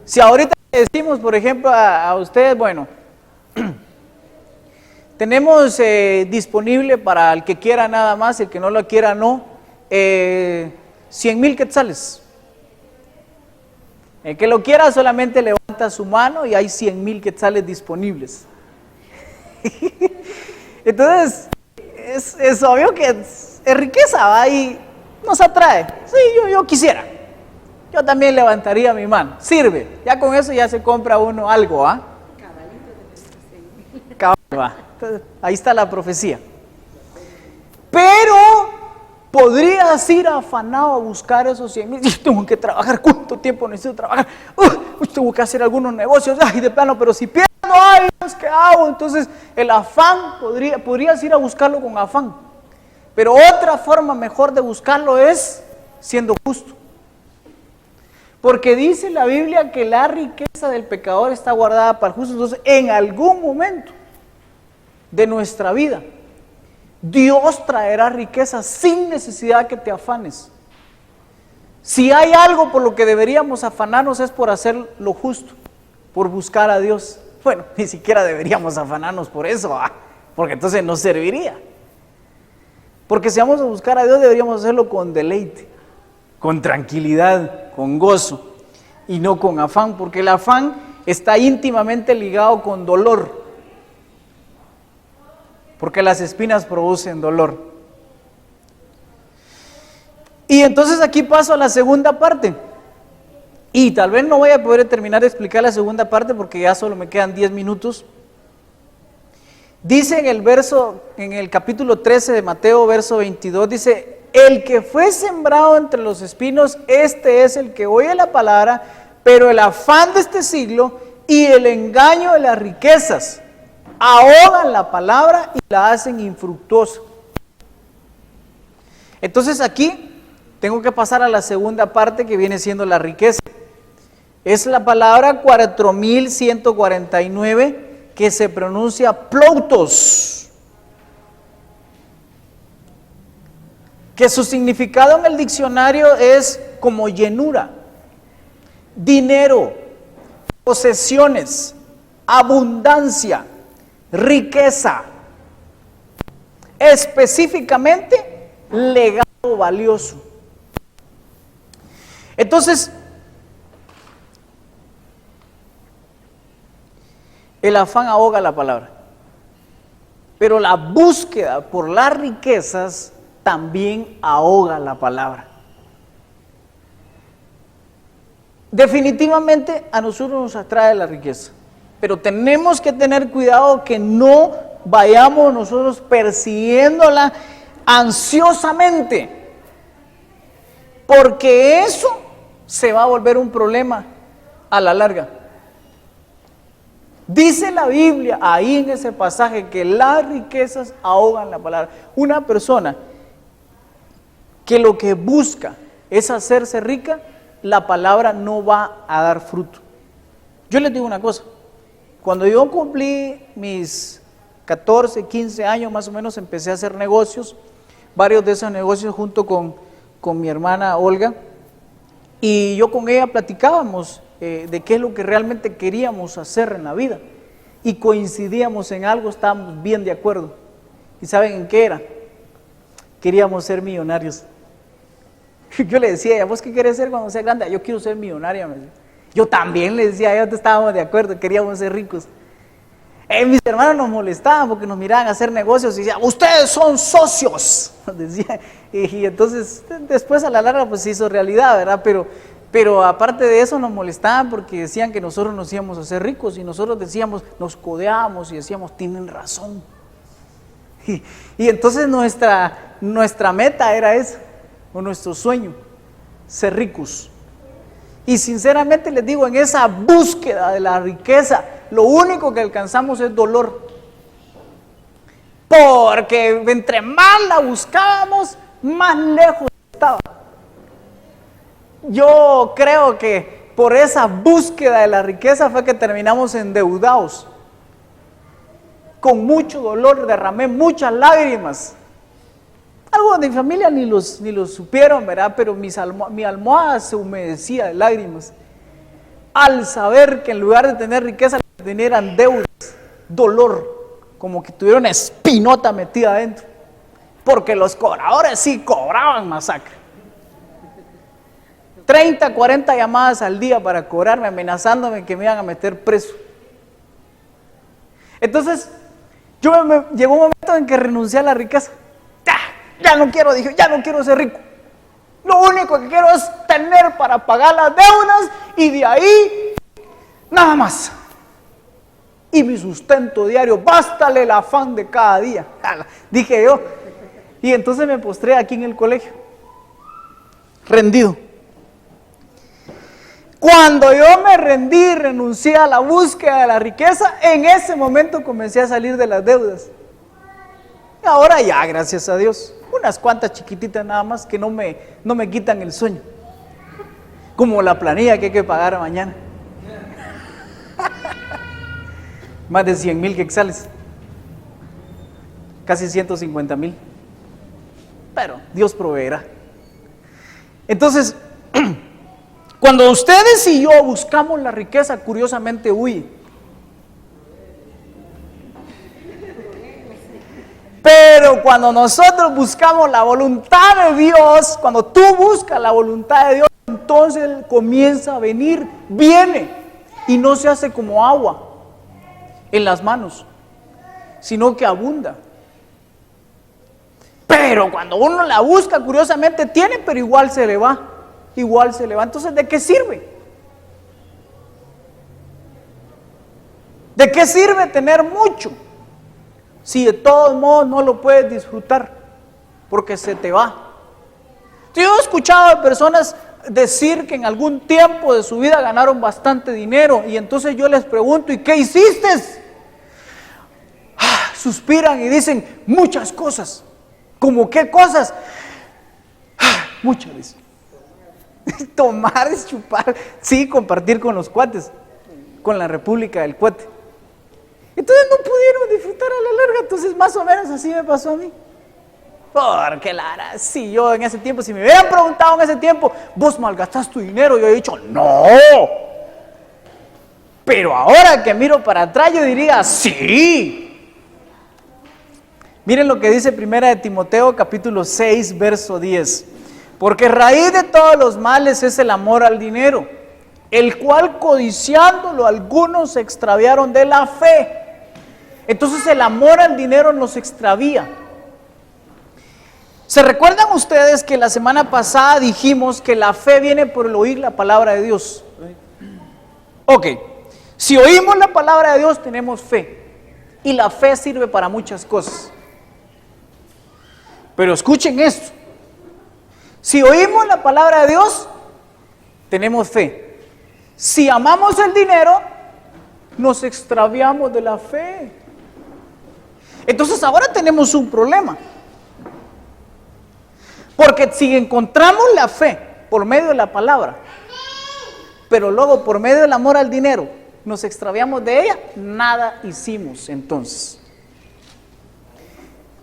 Si ahorita le decimos, por ejemplo, a ustedes, bueno, tenemos disponible para el que quiera nada más, el que no lo quiera no, 100,000 quetzales. El que lo quiera solamente levanta su mano y hay 100,000 quetzales disponibles. Entonces, es obvio que es riqueza, ¿va? Y nos atrae. Sí, yo quisiera. Yo también levantaría mi mano. Sirve. Ya con eso ya se compra uno algo, ¿ah? Cabal, entonces, ahí está la profecía. Pero podrías ir afanado a buscar esos 100,000. Tengo que trabajar. ¿Cuánto tiempo necesito trabajar? Tengo que hacer algunos negocios. Ay, de plano, pero si pierdo, ay, ¿qué hago? Entonces, el afán, podrías ir a buscarlo con afán. Pero otra forma mejor de buscarlo es siendo justo. Porque dice la Biblia que la riqueza del pecador está guardada para el justo. Entonces, en algún momento de nuestra vida, Dios traerá riqueza sin necesidad que te afanes. Si hay algo por lo que deberíamos afanarnos es por hacer lo justo, por buscar a Dios. Bueno, ni siquiera deberíamos afanarnos por eso, porque entonces no serviría. Porque si vamos a buscar a Dios deberíamos hacerlo con deleite, con tranquilidad, con gozo y no con afán, porque el afán está íntimamente ligado con dolor. Porque las espinas producen dolor. Y entonces aquí paso a la segunda parte. Y tal vez no voy a poder terminar de explicar la segunda parte porque ya solo me quedan 10 minutos. Dice en el capítulo 13 de Mateo, verso 22, dice: el que fue sembrado entre los espinos, este es el que oye la palabra, pero el afán de este siglo y el engaño de las riquezas ahogan la palabra y la hacen infructuosa. Entonces aquí tengo que pasar a la segunda parte que viene siendo la riqueza. Es la palabra 4149 que se pronuncia ploutos, que su significado en el diccionario es como llenura, dinero, posesiones, abundancia, riqueza, específicamente legado valioso. Entonces, el afán ahoga la palabra, pero la búsqueda por las riquezas también ahoga la palabra. Definitivamente a nosotros nos atrae la riqueza, pero tenemos que tener cuidado que no vayamos nosotros persiguiéndola ansiosamente, porque eso se va a volver un problema a la larga. Dice la Biblia ahí en ese pasaje que las riquezas ahogan la palabra. Una persona que lo que busca es hacerse rica, la palabra no va a dar fruto. Yo les digo una cosa, cuando yo cumplí mis 14, 15 años más o menos, empecé a hacer negocios, varios de esos negocios junto con mi hermana Olga, y yo con ella platicábamos de qué es lo que realmente queríamos hacer en la vida, y coincidíamos en algo, estábamos bien de acuerdo. ¿Y saben en qué era? Queríamos ser millonarios. Yo le decía a ella, ¿vos qué querés ser cuando seas grande? Yo quiero ser millonaria. Yo también le decía a ella, estábamos de acuerdo, queríamos ser ricos. Mis hermanos nos molestaban porque nos miraban a hacer negocios y decían, ustedes son socios, decía. Y entonces después a la larga pues se hizo realidad, ¿verdad? Pero aparte de eso nos molestaban porque decían que nosotros nos íbamos a hacer ricos y nosotros decíamos, nos codeábamos y decíamos, tienen razón. Y entonces nuestra meta era esa, o nuestro sueño, ser ricos. Y sinceramente les digo, en esa búsqueda de la riqueza, lo único que alcanzamos es dolor. Porque entre más la buscábamos, más lejos estaba. Yo creo que por esa búsqueda de la riqueza fue que terminamos endeudados. Con mucho dolor, derramé muchas lágrimas. Algunos de mi familia ni los supieron, ¿verdad? Pero mi almohada se humedecía de lágrimas al saber que en lugar de tener riqueza, lo que tenían eran deudas, dolor, como que tuvieron una espinota metida adentro, porque los cobradores sí cobraban masacre. 30, 40 llamadas al día para cobrarme, amenazándome que me iban a meter preso. Entonces, llegó un momento en que renuncié a la riqueza. Ya no quiero, dije, ya no quiero ser rico. Lo único que quiero es tener para pagar las deudas y de ahí nada más. Y mi sustento diario, bástale el afán de cada día, dije yo. Y entonces me postré aquí en el colegio, rendido. Cuando yo me rendí y renuncié a la búsqueda de la riqueza, en ese momento comencé a salir de las deudas. Y ahora ya, gracias a Dios, unas cuantas chiquititas nada más que no me quitan el sueño. Como la planilla que hay que pagar mañana. Más de 100,000 quetzales. Casi 150,000. Pero Dios proveerá. Entonces, cuando ustedes y yo buscamos la riqueza, curiosamente huye. Pero cuando nosotros buscamos la voluntad de Dios, cuando tú buscas la voluntad de Dios, entonces Él comienza a venir, viene y no se hace como agua en las manos, sino que abunda. Pero cuando uno la busca, curiosamente tiene, pero igual se le va. Entonces, ¿de qué sirve? ¿De qué sirve tener mucho si de todos modos no lo puedes disfrutar? Porque se te va. Yo he escuchado a personas decir que en algún tiempo de su vida ganaron bastante dinero y entonces yo les pregunto, ¿y qué hiciste? Suspiran y dicen muchas cosas. ¿Cómo qué cosas? Muchas veces. Tomar, es chupar, sí, compartir con los cuates, con la República del Cuate. Entonces no pudieron disfrutar a la larga, entonces más o menos así me pasó a mí. Porque Lara, si yo en ese tiempo, si me hubieran preguntado en ese tiempo, vos malgastás tu dinero, yo he dicho, no. Pero ahora que miro para atrás, yo diría, sí. Miren lo que dice 1 Timoteo capítulo 6, verso 10. Porque raíz de todos los males es el amor al dinero, el cual codiciándolo algunos se extraviaron de la fe. Entonces el amor al dinero nos extravía. ¿Se recuerdan ustedes que la semana pasada dijimos que la fe viene por el oír la palabra de Dios? Ok, si oímos la palabra de Dios tenemos fe y la fe sirve para muchas cosas. Pero escuchen esto. Si oímos la palabra de Dios, tenemos fe. Si amamos el dinero, nos extraviamos de la fe. Entonces ahora tenemos un problema. Porque si encontramos la fe por medio de la palabra, pero luego por medio del amor al dinero nos extraviamos de ella, nada hicimos entonces.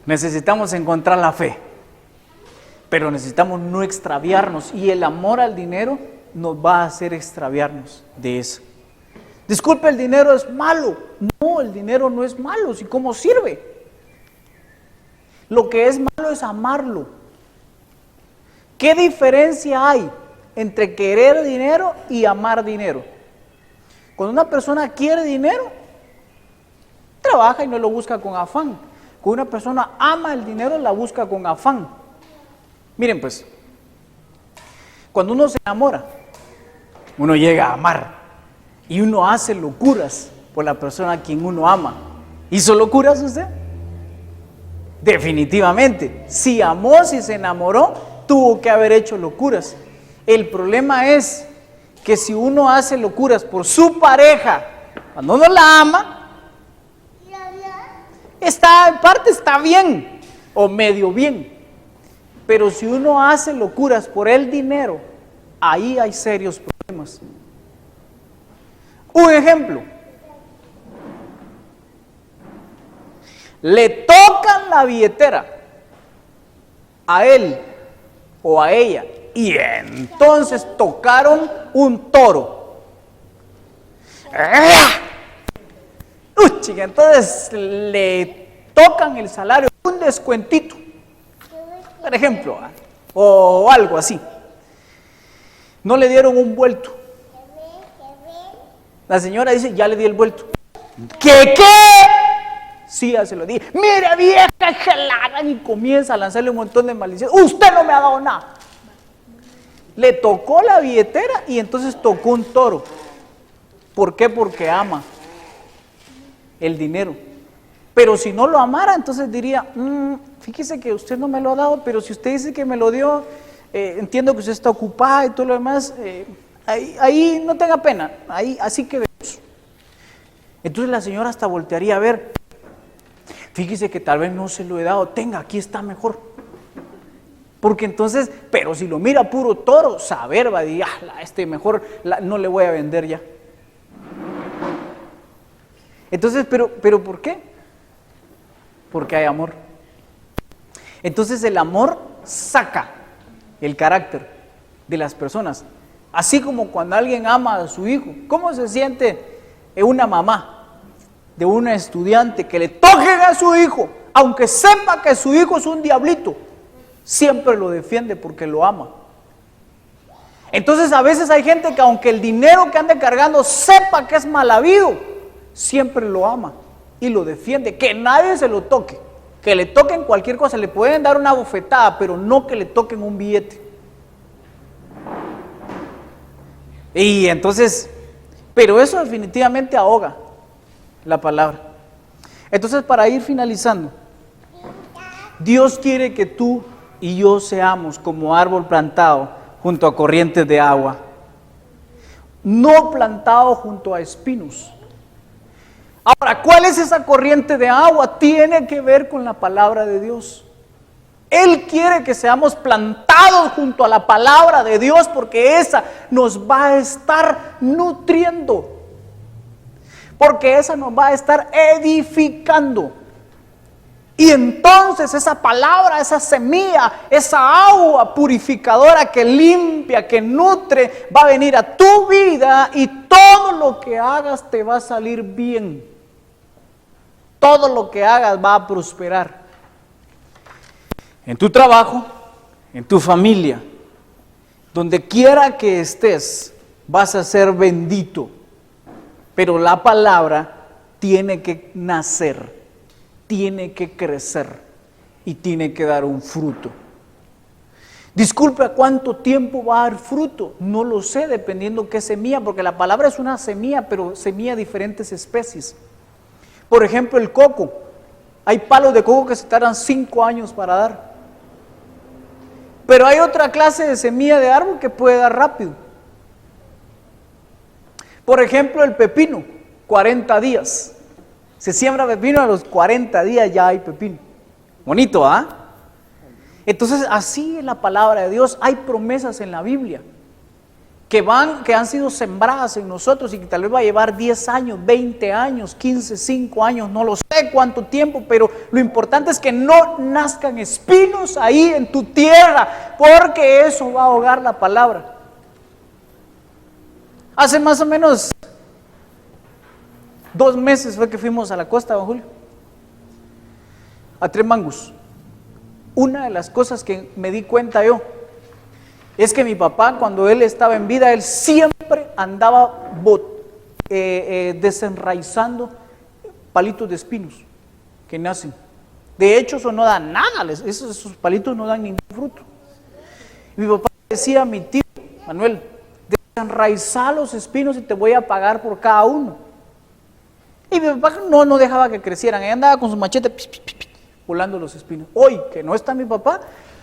Necesitamos encontrar la fe, pero necesitamos no extraviarnos, y el amor al dinero nos va a hacer extraviarnos de eso. Disculpe, el dinero es malo. No, el dinero no es malo, ¿sí? ¿Cómo sirve? Lo que es malo es amarlo. ¿Qué diferencia hay entre querer dinero y amar dinero? Cuando una persona quiere dinero, trabaja y no lo busca con afán. Cuando una persona ama el dinero, la busca con afán. Miren pues, cuando uno se enamora, uno llega a amar y uno hace locuras por la persona a quien uno ama. ¿Hizo locuras usted? Definitivamente. Si amó, si se enamoró, tuvo que haber hecho locuras. El problema es que si uno hace locuras por su pareja, cuando uno la ama, en parte está bien o medio bien. Pero si uno hace locuras por el dinero, ahí hay serios problemas. Un ejemplo. Le tocan la billetera a él o a ella y entonces tocaron un toro. Uy, chica, entonces le tocan el salario, un descuentito, por ejemplo, o algo así. No le dieron un vuelto. La señora dice, ya le di el vuelto. ¿Qué? Sí, ya se lo di. Mire, vieja, gelada, y comienza a lanzarle un montón de maldiciones. Usted no me ha dado nada. Le tocó la billetera y entonces tocó un toro. ¿Por qué? Porque ama el dinero. Pero si no lo amara, entonces diría, fíjese que usted no me lo ha dado, pero si usted dice que me lo dio, entiendo que usted está ocupada y todo lo demás, ahí no tenga pena, ahí así quedemos. Entonces la señora hasta voltearía a ver, fíjese que tal vez no se lo he dado, tenga, aquí está mejor. Porque entonces, pero si lo mira puro toro, saber, va a decir, mejor no le voy a vender ya. Entonces, pero ¿por qué? Porque hay amor. Entonces el amor saca el carácter de las personas. Así como cuando alguien ama a su hijo. ¿Cómo se siente una mamá de una estudiante que le toquen a su hijo, aunque sepa que su hijo es un diablito? Siempre lo defiende porque lo ama. Entonces a veces hay gente que aunque el dinero que ande cargando sepa que es mal habido, siempre lo ama y lo defiende, que nadie se lo toque, que le toquen cualquier cosa, le pueden dar una bofetada, pero no que le toquen un billete. Y entonces, pero eso definitivamente ahoga la palabra. Entonces, para ir finalizando, Dios quiere que tú y yo seamos como árbol plantado junto a corrientes de agua, no plantado junto a espinos. Ahora, ¿cuál es esa corriente de agua? Tiene que ver con la palabra de Dios. Él quiere que seamos plantados junto a la palabra de Dios porque esa nos va a estar nutriendo. Porque esa nos va a estar edificando. Y entonces esa palabra, esa semilla, esa agua purificadora que limpia, que nutre, va a venir a tu vida y todo lo que hagas te va a salir bien. Todo lo que hagas va a prosperar. En tu trabajo, en tu familia, donde quiera que estés, vas a ser bendito. Pero la palabra tiene que nacer, tiene que crecer y tiene que dar un fruto. Disculpe, ¿a cuánto tiempo va a dar fruto? No lo sé, dependiendo qué semilla, porque la palabra es una semilla, pero semilla de diferentes especies. Por ejemplo, el coco. Hay palos de coco que se tardan 5 años para dar. Pero hay otra clase de semilla de árbol que puede dar rápido. Por ejemplo, el pepino, 40 días. Se siembra pepino, a los 40 días ya hay pepino. Bonito, ¿ah? Entonces, así es la palabra de Dios. Hay promesas en la Biblia que han sido sembradas en nosotros y que tal vez va a llevar 10 años, 20 años, 15, 5 años, no lo sé cuánto tiempo, pero lo importante es que no nazcan espinos ahí en tu tierra, porque eso va a ahogar la palabra. Hace más o menos 2 meses fue que fuimos a la costa, don Julio, a Tres Mangos. Una de las cosas que me di cuenta yo es que mi papá, cuando él estaba en vida, él siempre andaba desenraizando palitos de espinos que nacen. De hecho, eso no da nada, esos palitos no dan ningún fruto. Y mi papá decía a mi tío, Manuel, desenraizar los espinos y te voy a pagar por cada uno. Y mi papá no dejaba que crecieran, él andaba con su machete volando los espinos. Hoy, que no está mi papá,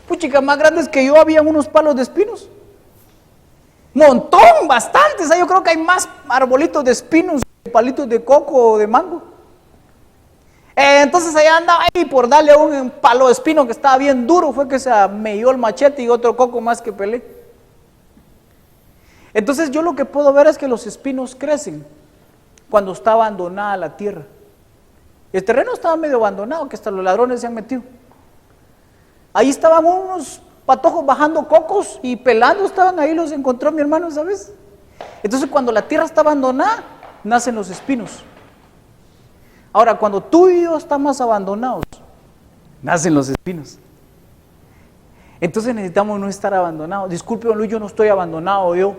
puchica, más grandes que yo, habían unos palos de espinos. Montón, bastantes. Yo creo que hay más arbolitos de espinos que palitos de coco o de mango. Entonces allá andaba ahí por darle un palo de espino que estaba bien duro, fue que se melló el machete y otro coco más que pelé. Entonces yo lo que puedo ver es que los espinos crecen cuando está abandonada la tierra. El terreno estaba medio abandonado, que hasta los ladrones se han metido. Ahí estaban unos patojos bajando cocos y pelando, estaban ahí, los encontró mi hermano, ¿sabes? Entonces cuando la tierra está abandonada, nacen los espinos. Ahora, cuando tú y yo estamos abandonados, nacen los espinos. Entonces necesitamos no estar abandonados. Disculpe, don Luis, yo no estoy abandonado yo.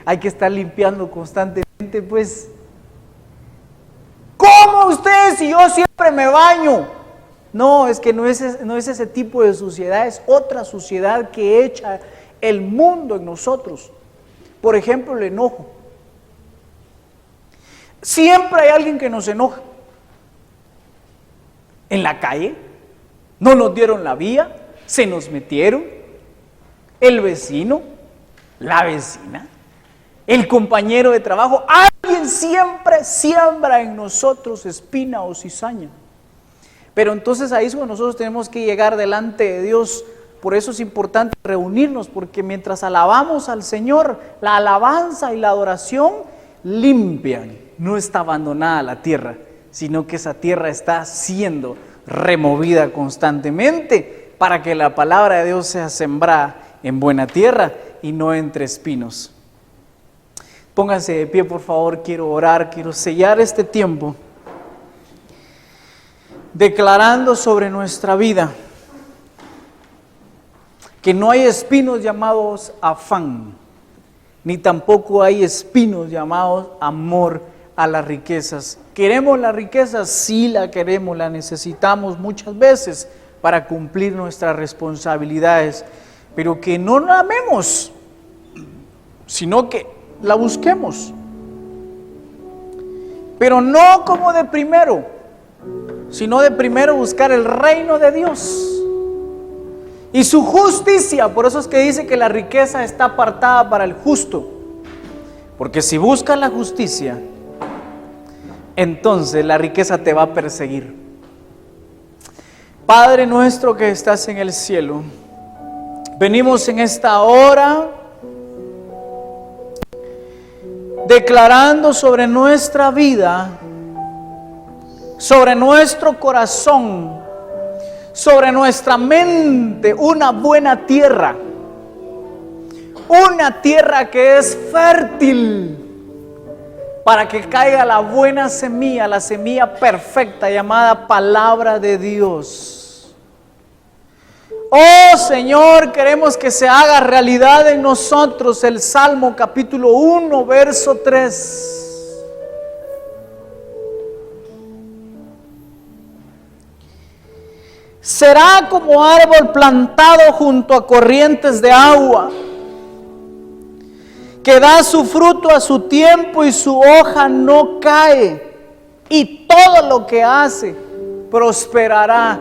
Hay que estar limpiando constantemente, pues. ¿Cómo usted si yo siempre me baño? No, es que no es ese tipo de suciedad, es otra suciedad que echa el mundo en nosotros. Por ejemplo, el enojo. Siempre hay alguien que nos enoja. En la calle, no nos dieron la vía, se nos metieron, el vecino, la vecina, el compañero de trabajo, alguien siempre siembra en nosotros espina o cizaña. Pero entonces ahí es cuando nosotros tenemos que llegar delante de Dios. Por eso es importante reunirnos, porque mientras alabamos al Señor, la alabanza y la adoración limpian. No está abandonada la tierra, sino que esa tierra está siendo removida constantemente para que la palabra de Dios sea sembrada en buena tierra y no entre espinos. Pónganse de pie, por favor, quiero orar, quiero sellar este tiempo declarando sobre nuestra vida que no hay espinos llamados afán, ni tampoco hay espinos llamados amor a las riquezas. ¿Queremos las riquezas? Sí, la queremos, la necesitamos muchas veces para cumplir nuestras responsabilidades, pero que no la amemos, sino que la busquemos, pero no como de primero, sino de primero buscar el reino de Dios y su justicia. Por eso es que dice que la riqueza está apartada para el justo, porque si buscas la justicia, entonces la riqueza te va a perseguir. Padre nuestro que estás en el cielo, venimos en esta hora declarando sobre nuestra vida, sobre nuestro corazón, sobre nuestra mente, una buena tierra, una tierra que es fértil para que caiga la buena semilla, la semilla perfecta llamada palabra de Dios. Oh Señor, queremos que se haga realidad en nosotros el Salmo capítulo 1, verso 3. Será como árbol plantado junto a corrientes de agua, que da su fruto a su tiempo y su hoja no cae, y todo lo que hace prosperará.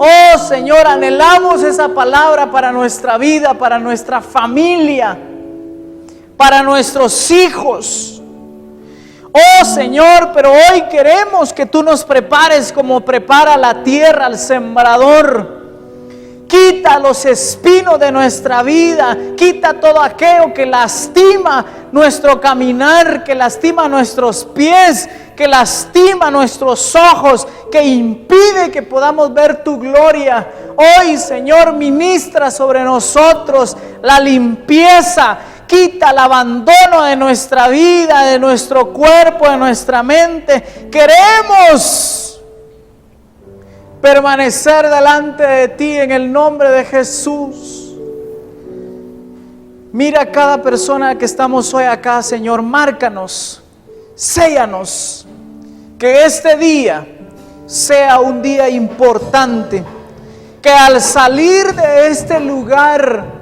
Oh Señor, anhelamos esa palabra para nuestra vida, para nuestra familia, para nuestros hijos. Oh Señor, pero hoy queremos que tú nos prepares como prepara la tierra al sembrador. Quita los espinos de nuestra vida, quita todo aquello que lastima nuestro caminar, que lastima nuestros pies, que lastima nuestros ojos, que impide que podamos ver tu gloria. Hoy, Señor, ministra sobre nosotros la limpieza. Quita el abandono de nuestra vida, de nuestro cuerpo, de nuestra mente. Queremos permanecer delante de ti en el nombre de Jesús. Mira a cada persona que estamos hoy acá, Señor, márcanos, séllanos, que este día sea un día importante, que al salir de este lugar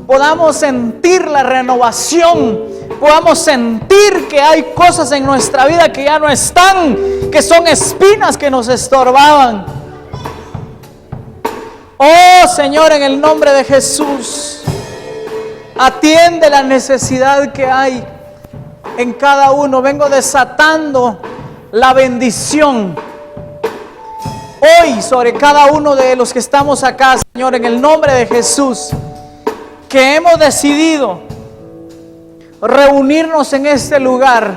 podamos sentir la renovación, podamos sentir que hay cosas en nuestra vida que ya no están, que son espinas que nos estorbaban. Oh Señor, en el nombre de Jesús, atiende la necesidad que hay en cada uno. Vengo desatando la bendición hoy sobre cada uno de los que estamos acá, Señor, en el nombre de Jesús, que hemos decidido reunirnos en este lugar.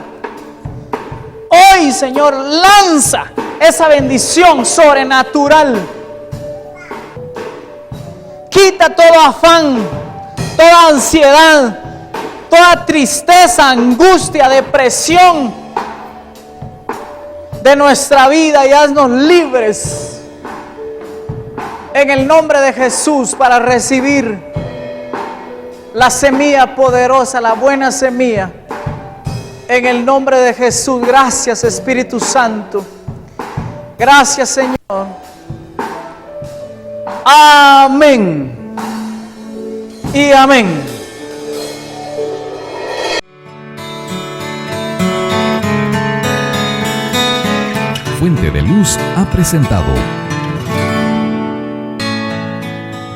Hoy, Señor, lanza esa bendición sobrenatural. Quita todo afán, toda ansiedad, toda tristeza, angustia, depresión de nuestra vida y haznos libres en el nombre de Jesús para recibir la semilla poderosa, la buena semilla. En el nombre de Jesús, gracias Espíritu Santo. Gracias Señor. Amén. Y amén. Fuente de Luz ha presentado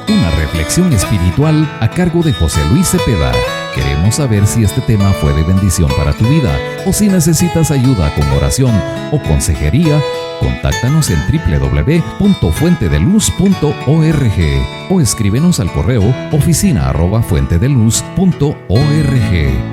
una reflexión espiritual a cargo de José Luis Cepeda. Queremos saber si este tema fue de bendición para tu vida o si necesitas ayuda con oración o consejería. Contáctanos en www.fuentedeluz.org o escríbenos al correo oficina@fuentedeluz.org.